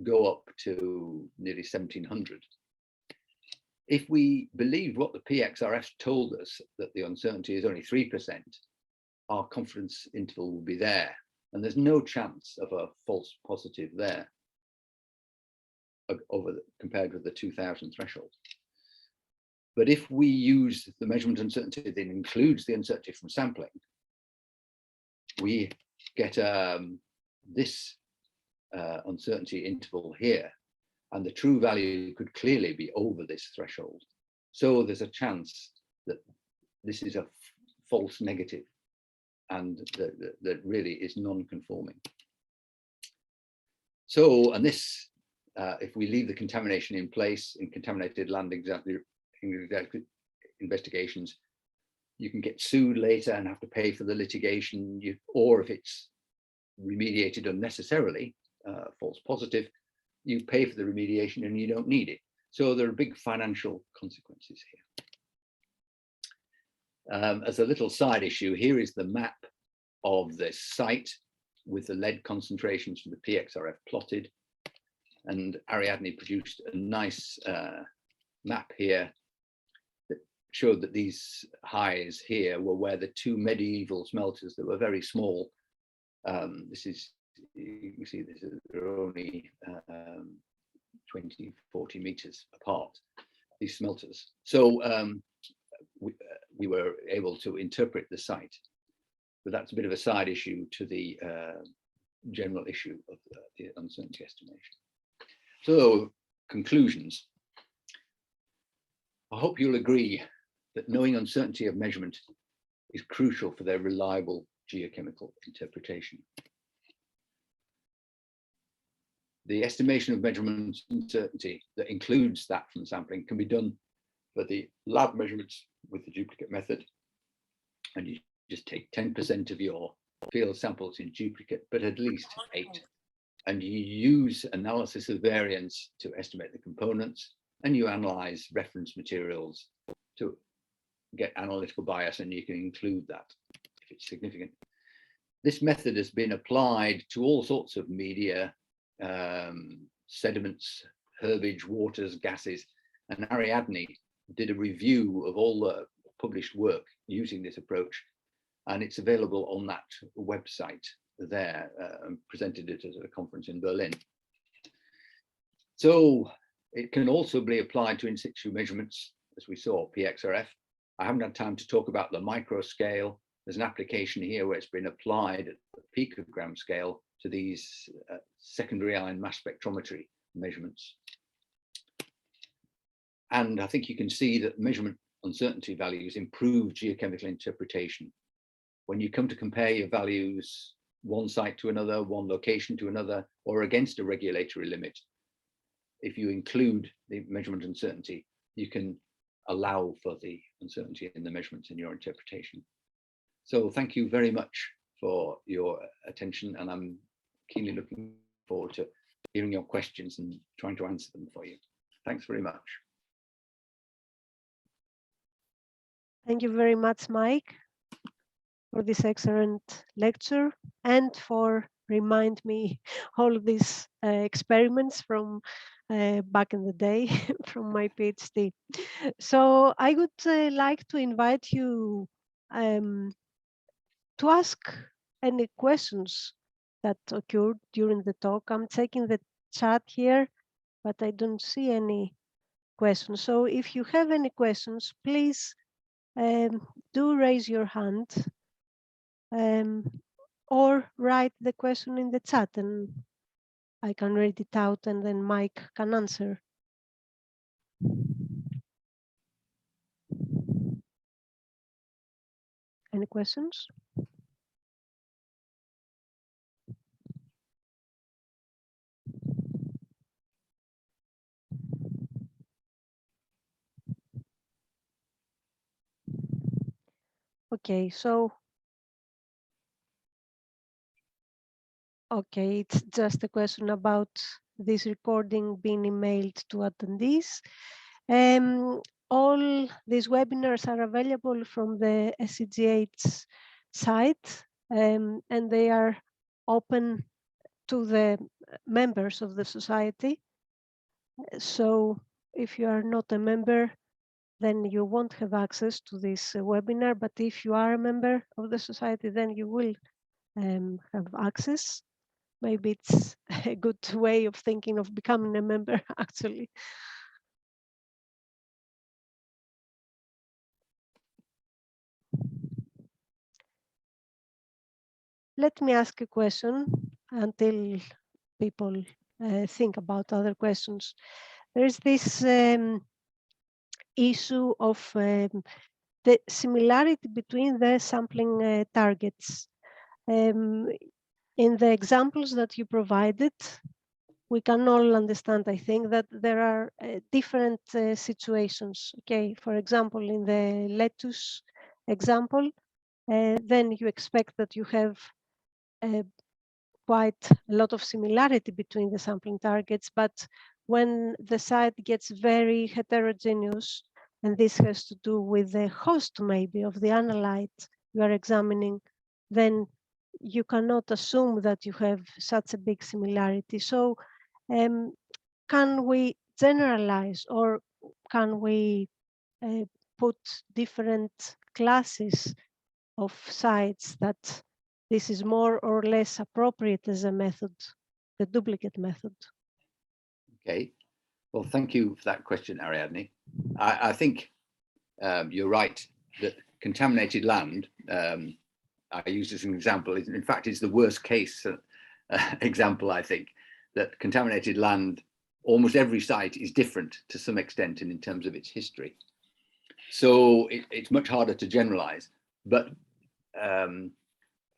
Speaker 2: go up to nearly 1,700. If we believe what the PXRF told us, that the uncertainty is only 3%, our confidence interval will be there. And there's no chance of a false positive there compared with the 2,000 threshold. But if we use the measurement uncertainty that includes the uncertainty from sampling, we get this uncertainty interval here, and the true value could clearly be over this threshold. So there's a chance that this is a false negative and that really is non-conforming. So, and this, if we leave the contamination in place in contaminated land investigations, you can get sued later and have to pay for the litigation, or if it's remediated unnecessarily, false positive, you pay for the remediation and you don't need it. So there are big financial consequences here. As a little side issue, here is the map of this site with the lead concentrations from the PXRF plotted. And Ariadne produced a nice map here that showed that these highs here were where the two medieval smelters that were very small. This is, you can see this is, they're only 20, 40 meters apart, these smelters. So we were able to interpret the site, but that's a bit of a side issue to the general issue of the uncertainty estimation. So conclusions. I hope you'll agree that knowing uncertainty of measurement is crucial for their reliable geochemical interpretation. The estimation of measurement uncertainty that includes that from sampling can be done for the lab measurements with the duplicate method, and you just take 10% of your field samples in duplicate, but at least 8. And you use analysis of variance to estimate the components, and you analyze reference materials to get analytical bias, and you can include that if it's significant. This method has been applied to all sorts of media, sediments, herbage, waters, gases, and Ariadne did a review of all the published work using this approach, and it's available on that website there, and presented it at a conference in Berlin. So it can also be applied to in situ measurements, as we saw, PXRF. I haven't had time to talk about the micro scale. There's an application here where it's been applied at the picogram scale to these secondary ion mass spectrometry measurements. And I think you can see that measurement uncertainty values improve geochemical interpretation. When you come to compare your values, one site to another, one location to another, or against a regulatory limit, if you include the measurement uncertainty, you can allow for the uncertainty in the measurements in your interpretation. So thank you very much for your attention, and I'm keenly looking forward to hearing your questions and trying to answer them for you. Thanks very much.
Speaker 1: Thank you very much, Mike, for this excellent lecture and for remind me all of these experiments from back in the day from my PhD. So I would like to invite you to ask any questions that occurred during the talk. I'm checking the chat here, but I don't see any questions. So if you have any questions, please do raise your hand or write the question in the chat and I can read it out and then Mike can answer. Any questions? Okay, so okay, it's just a question about this recording being emailed to attendees. All these webinars are available from the SEGH site, and they are open to the members of the society. So if you are not a member, then you won't have access to this webinar. But if you are a member of the society, then you will have access. Maybe it's a good way of thinking of becoming a member, actually. let me ask a question until people think about other questions. There's this issue of the similarity between the sampling targets. In the examples that you provided, we can all understand, I think, that there are different situations. Okay, for example, in the lettuce example, then you expect that you have quite a lot of similarity between the sampling targets, but when the site gets very heterogeneous, and this has to do with the host maybe of the analyte you are examining, then you cannot assume that you have such a big similarity. So can we generalize, or can we put different classes of sites that this is more or less appropriate as a method, the duplicate method?
Speaker 2: Okay, well, thank you for that question, Ariadne. I think you're right that contaminated land, I use as an example, in fact, it's the worst case example, I think, that contaminated land, almost every site is different to some extent in terms of its history. So it's much harder to generalize, but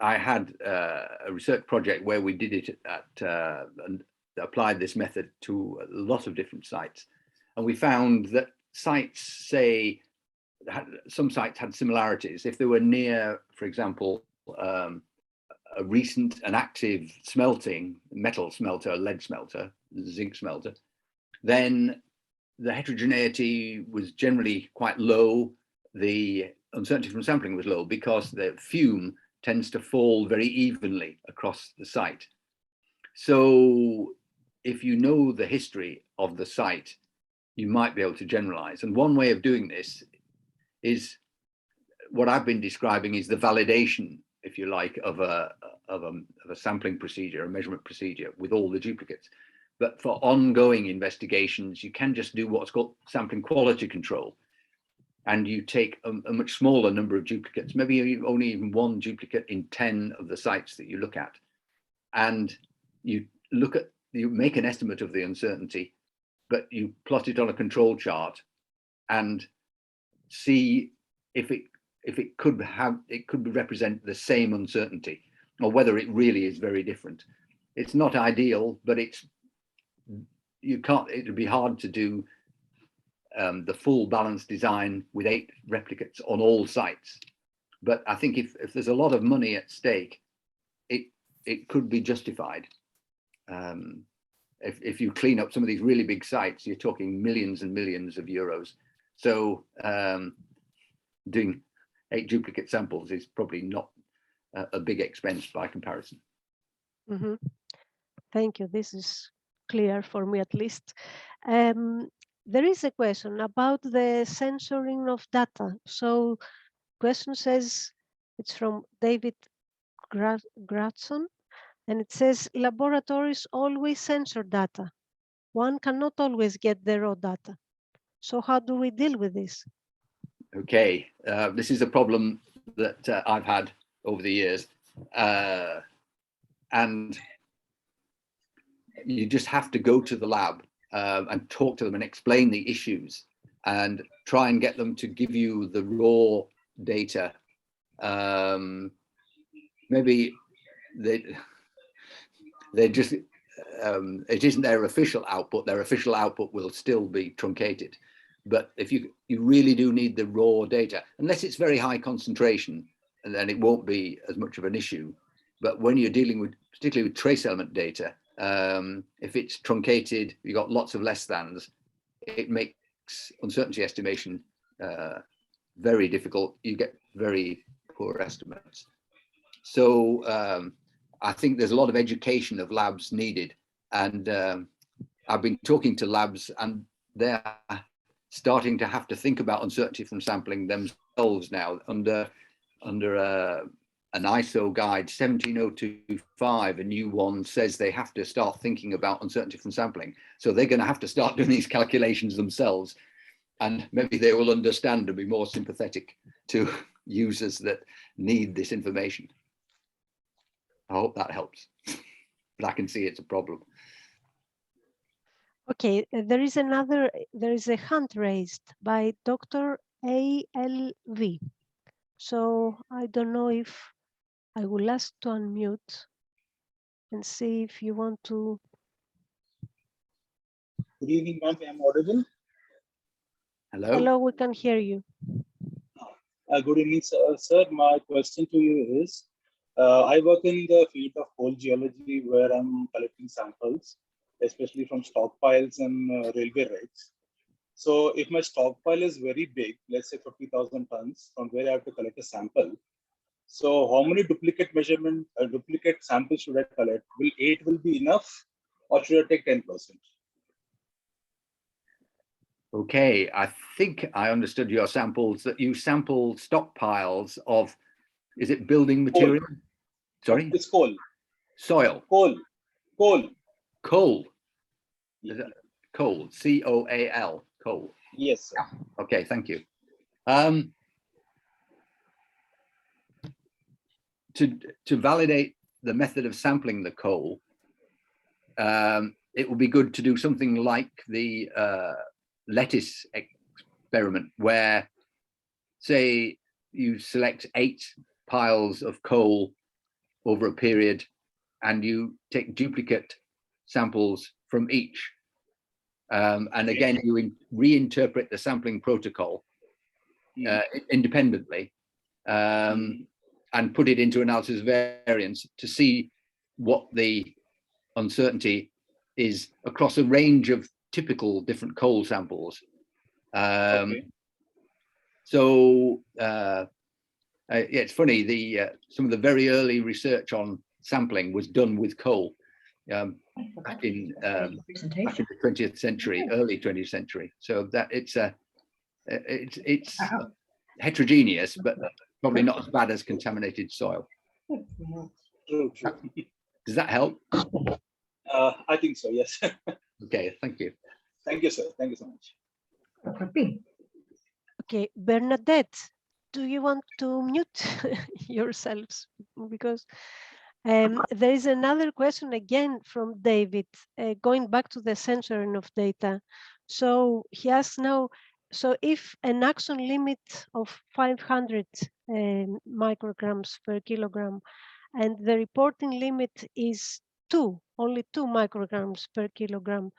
Speaker 2: I had a research project where we did it and applied this method to a lot of different sites. And we found that sites, say, some sites had similarities. If they were near, for example, an active smelting, metal smelter, lead smelter, zinc smelter, then the heterogeneity was generally quite low. The uncertainty from sampling was low because the fume tends to fall very evenly across the site. So if you know the history of the site, you might be able to generalize. And one way of doing this is what I've been describing is the validation, if you like, of a sampling procedure, a measurement procedure with all the duplicates. But for ongoing investigations, you can just do what's called sampling quality control. And you take a much smaller number of duplicates, maybe only even one duplicate in 10 of the sites that you look at. And you make an estimate of the uncertainty, but you plot it on a control chart and see if it could represent the same uncertainty, or whether it really is very different. It's not ideal, but it would be hard to do the full balanced design with 8 replicates on all sites. But I think if there's a lot of money at stake, it could be justified. If you clean up some of these really big sites, you're talking millions and millions of euros. So doing 8 duplicate samples is probably not a big expense by comparison.
Speaker 1: Mm-hmm. Thank you. This is clear for me, at least. There is a question about the censoring of data. So question says, it's from David Gratson, and it says, laboratories always censor data. One cannot always get the raw data. So how do we deal with this?
Speaker 2: Okay, this is a problem that I've had over the years. And you just have to go to the lab and talk to them and explain the issues and try and get them to give you the raw data. Maybe they just, it isn't their official output will still be truncated. But if you really do need the raw data, unless it's very high concentration, and then it won't be as much of an issue. But when you're dealing with, particularly with trace element data, if it's truncated, you've got lots of less thans, it makes uncertainty estimation very difficult. You get very poor estimates. So I think there's a lot of education of labs needed. And I've been talking to labs, and they're starting to have to think about uncertainty from sampling themselves now under an ISO guide 17025. A new one says they have to start thinking about uncertainty from sampling. So they're going to have to start doing these calculations themselves, and maybe they will understand and be more sympathetic to users that need this information. I hope that helps, but I can see it's a problem.
Speaker 1: Okay, there is a hand raised by Dr. ALV. So I don't know if I will ask to unmute and see if you want to.
Speaker 3: Good evening, ma'am. I'm audible.
Speaker 2: Hello?
Speaker 1: Hello, we can hear you.
Speaker 3: Good evening, sir. Sir, my question to you is, I work in the field of coal geology where I'm collecting samples, especially from stockpiles and railway rakes. So if my stockpile is very big, let's say 50,000 tons, from where I have to collect a sample. So how many duplicate samples should I collect? Will 8 be enough, or should I take 10%?
Speaker 2: Okay, I think I understood your samples, that you sample stockpiles of, is it building material?
Speaker 3: Coal.
Speaker 2: Sorry?
Speaker 3: It's coal.
Speaker 2: Soil.
Speaker 3: Coal.
Speaker 2: Coal.
Speaker 3: Yeah.
Speaker 2: Is it coal? C-O-A-L. Coal.
Speaker 3: Yes, sir.
Speaker 2: Okay, thank you. To validate the method of sampling the coal, it would be good to do something like the lettuce experiment, where, say, you select 8 piles of coal over a period and you take duplicate samples from each. And again, you reinterpret the sampling protocol independently and put it into analysis variance to see what the uncertainty is across a range of typical different coal samples. So yeah, it's funny, some of the very early research on sampling was done with coal back in the 20th century, early 20th century. So that it's heterogeneous, but probably not as bad as contaminated soil.
Speaker 3: True.
Speaker 2: Does that help?
Speaker 3: I think so, yes.
Speaker 2: Okay, thank you.
Speaker 3: Thank you, sir. Thank you so much.
Speaker 1: Okay, Bernadette, do you want to mute yourselves? Because there is another question again from David, going back to the censoring of data. So he asks now, so if an action limit of 500 micrograms per kilogram and the reporting limit is only 2 micrograms per kilogram,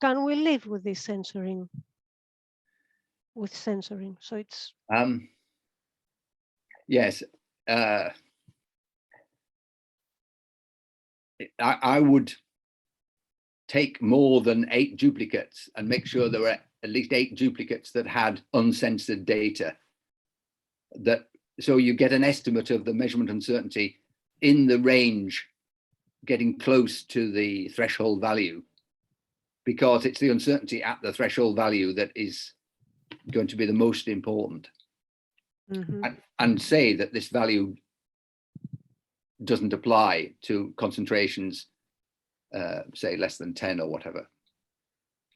Speaker 1: can we live with this censoring? With censoring, so it's
Speaker 2: yes. I would take more than 8 duplicates and make sure there were at least 8 duplicates that had uncensored data. So you get an estimate of the measurement uncertainty in the range, getting close to the threshold value, because it's the uncertainty at the threshold value that is going to be the most important. And say that this value doesn't apply to concentrations, say less than 10 or whatever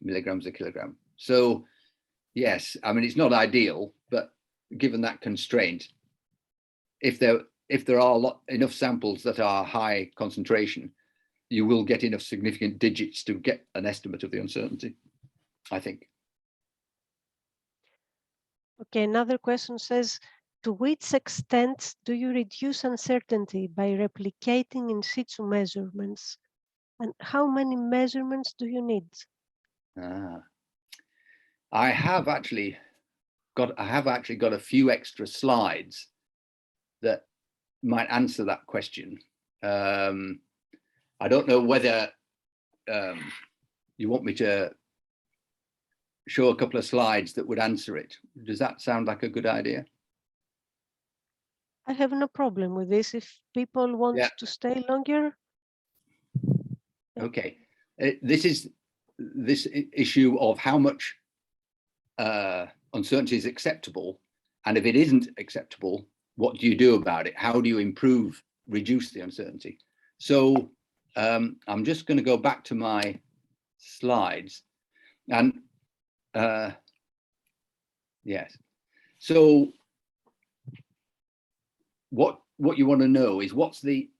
Speaker 2: milligrams a kilogram. So yes, I mean, it's not ideal, but given that constraint, if there are enough samples that are high concentration, you will get enough significant digits to get an estimate of the uncertainty, I think.
Speaker 1: Okay, another question says, to which extent do you reduce uncertainty by replicating in situ measurements? And how many measurements do you need?
Speaker 2: I have actually got a few extra slides that might answer that question. I don't know whether you want me to show a couple of slides that would answer it. Does that sound like a good idea?
Speaker 1: I have no problem with this. If people want to stay longer.
Speaker 2: Okay. This issue of how much uncertainty is acceptable, and if it isn't acceptable, what do you do about it? How do you reduce the uncertainty? So I'm just going to go back to my slides, and yes. So what you want to know is what's the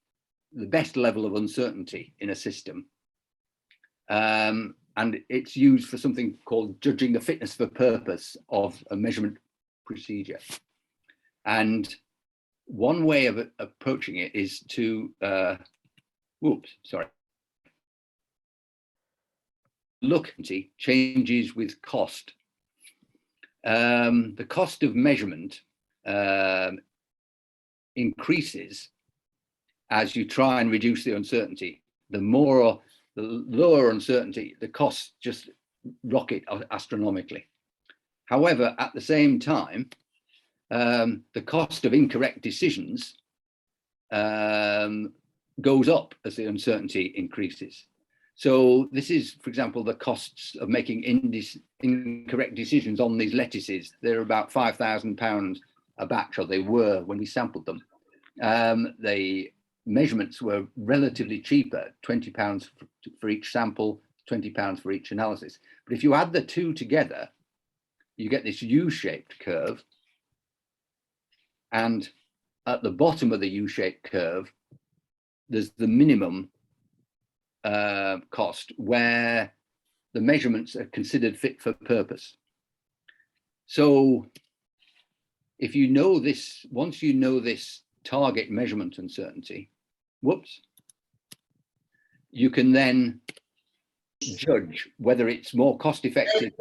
Speaker 2: the best level of uncertainty in a system. And it's used for something called judging the fitness for purpose of a measurement procedure. And one way of approaching it is to, look and see changes with cost. The cost of measurement increases as you try and reduce the uncertainty. The lower uncertainty, the costs just rocket astronomically. However, at the same time, the cost of incorrect decisions goes up as the uncertainty increases. So this is, for example, the costs of making incorrect decisions on these lettuces. They're about £5,000 a batch, or they were when we sampled them. The measurements were relatively cheaper, £20 for each sample, £20 for each analysis. But if you add the two together, you get this U-shaped curve. And at the bottom of the U-shaped curve, there's the minimum cost where the measurements are considered fit for purpose. So if you know this, once you know this target measurement uncertainty, you can then judge whether it's more cost effective.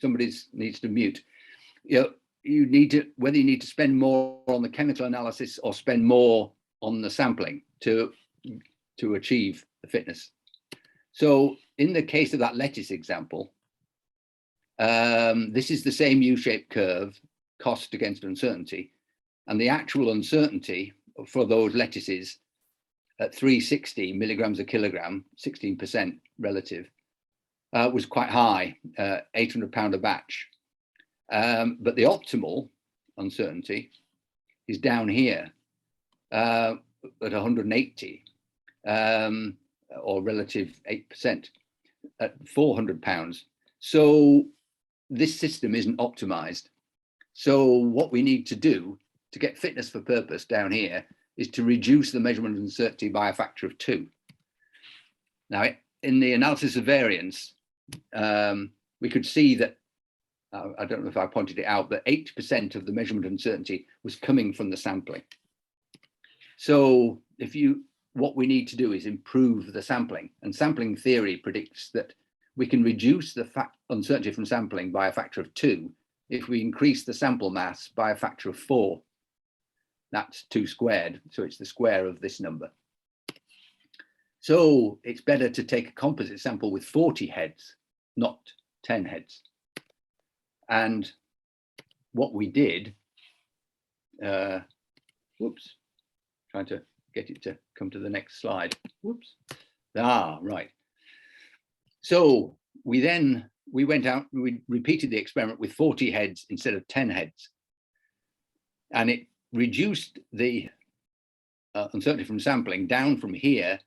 Speaker 2: Somebody needs to mute. You need to, whether you need to spend more on the chemical analysis or spend more on the sampling to achieve the fitness. So in the case of that lettuce example, this is the same U-shaped curve, cost against uncertainty, and the actual uncertainty for those lettuces at 360 milligrams a kilogram, 16% relative, was quite high, £800 a batch. But the optimal uncertainty is down here at 180, or relative 8% at £400. So this system isn't optimized. So what we need to do to get fitness for purpose down here is to reduce the measurement uncertainty by a factor of 2. Now, in the analysis of variance, we could see that, I don't know if I pointed it out, that 80% of the measurement uncertainty was coming from the sampling. So what we need to do is improve the sampling, and sampling theory predicts that we can reduce the uncertainty from sampling by a factor of 2 if we increase the sample mass by a factor of 4. That's 2 squared, so it's the square of this number. So it's better to take a composite sample with 40 heads, not 10 heads. And what we did, trying to get it to come to the next slide. Right. So we went out, we repeated the experiment with 40 heads instead of 10 heads. And it reduced the uncertainty from sampling down from here,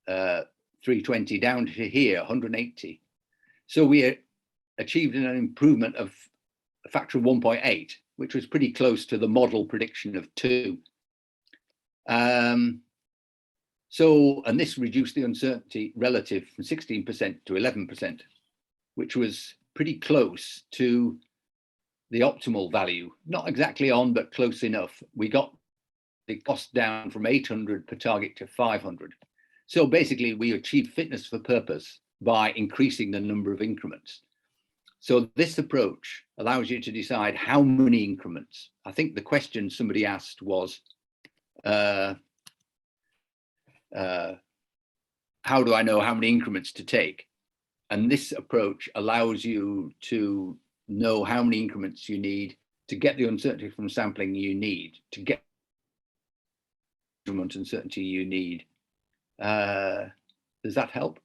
Speaker 2: 320, down to here, 180. So we achieved an improvement of a factor of 1.8, which was pretty close to the model prediction of 2. And this reduced the uncertainty relative from 16% to 11%, which was pretty close to the optimal value. Not exactly on, but close enough. We got the cost down from 800 per target to 500. So basically, we achieved fitness for purpose by increasing the number of increments. So this approach allows you to decide how many increments. I think the question somebody asked was, how do I know how many increments to take? And this approach allows you to know how many increments you need to get the uncertainty from sampling you need, to get the measurement uncertainty you need. Does that help?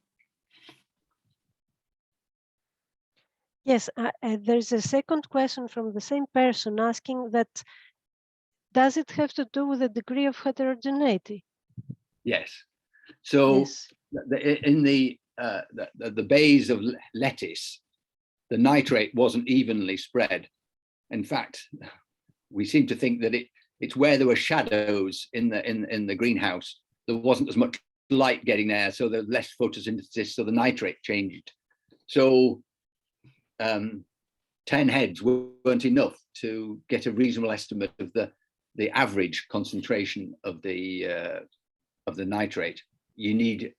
Speaker 1: Yes, there's a second question from the same person asking that, does it have to do with the degree of heterogeneity?
Speaker 2: Yes. So
Speaker 1: yes.
Speaker 2: In the bays of lettuce, the nitrate wasn't evenly spread. In fact, we seem to think that It's where there were shadows in the greenhouse. There wasn't as much light getting there, so there's less photosynthesis, so the nitrate changed. So 10 heads weren't enough to get a reasonable estimate of the average concentration of the nitrate. You need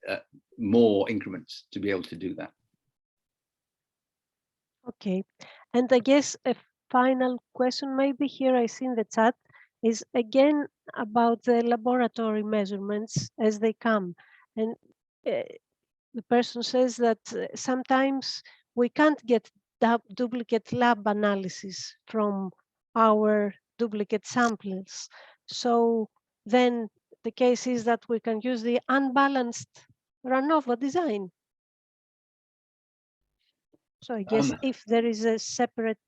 Speaker 2: more increments to be able to do that.
Speaker 1: Okay, and I guess a final question maybe here I see in the chat is again about the laboratory measurements as they come. And the person says that sometimes we can't get duplicate lab analysis from our duplicate samples. So then the case is that we can use the unbalanced RANOVA design. So I guess if there is a separate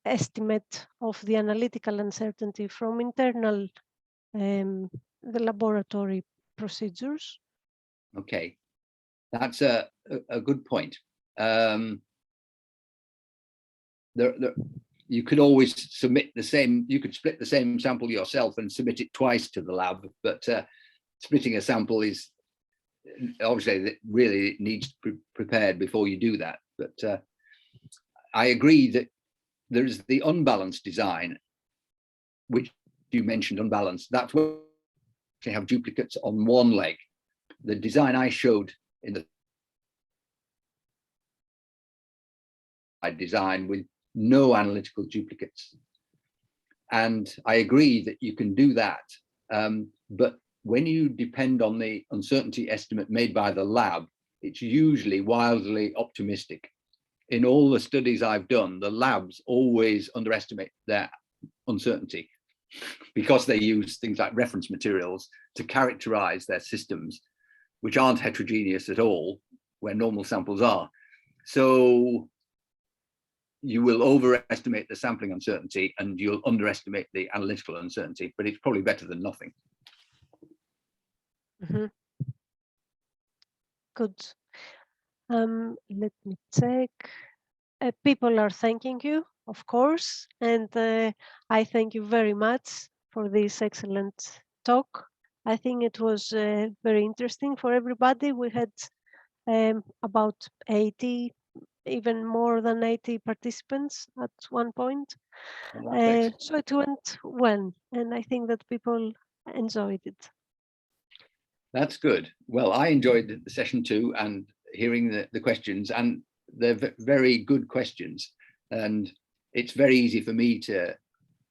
Speaker 1: estimate of the analytical uncertainty from internal the laboratory procedures.
Speaker 2: Okay, that's a good point. You could always submit the same, you could split the same sample yourself and submit it twice to the lab, but splitting a sample is obviously really needs to be prepared before you do that. But I agree that there's the unbalanced design, which you mentioned, unbalanced. That's where you have duplicates on one leg. The design I showed in the design with no analytical duplicates. And I agree that you can do that. But when you depend on the uncertainty estimate made by the lab, it's usually wildly optimistic. In all the studies I've done, the labs always underestimate their uncertainty because they use things like reference materials to characterize their systems, which aren't heterogeneous at all, where normal samples are. So you will overestimate the sampling uncertainty and you'll underestimate the analytical uncertainty, but it's probably better than nothing.
Speaker 1: Mm-hmm. Good. Let me check. People are thanking you, of course, and I thank you very much for this excellent talk. I think it was very interesting for everybody. We had about 80, even more than 80 participants at one point. So it went well, and I think that people enjoyed it.
Speaker 2: That's good. Well, I enjoyed the session too, and hearing the questions, and they're very good questions. And it's very easy for me to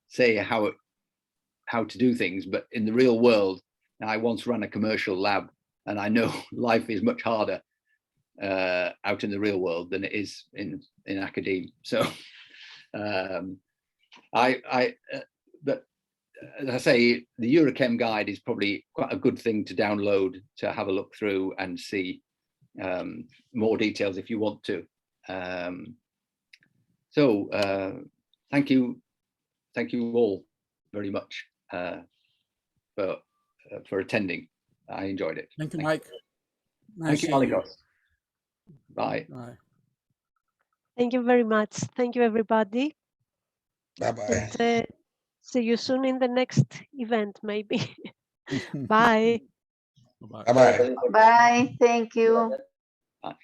Speaker 2: say how to do things, but in the real world, I once ran a commercial lab, and I know life is much harder out in the real world than it is in academia. So, but as I say, the EURACHEM guide is probably quite a good thing to download to have a look through and see more details if you want to. Thank you all very much for attending. I enjoyed it.
Speaker 4: Thank you, Mike.
Speaker 2: Thank you, Aligos. Bye.
Speaker 4: Bye.
Speaker 1: Thank you very much. Thank you, everybody.
Speaker 5: Bye-bye.
Speaker 1: And see you soon in the next event, maybe. Bye.
Speaker 4: Bye-bye.
Speaker 5: Bye-bye.
Speaker 6: Bye. Thank you.
Speaker 2: Bye.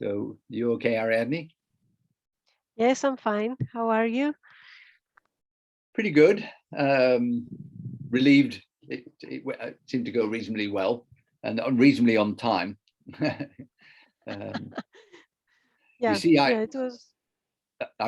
Speaker 2: So you okay, Ariadne?
Speaker 1: Yes, I'm fine. How are you?
Speaker 2: Pretty good. Relieved it seemed to go reasonably well and reasonably on time.
Speaker 1: Yeah,
Speaker 2: You see,
Speaker 1: yeah, it was.
Speaker 2: I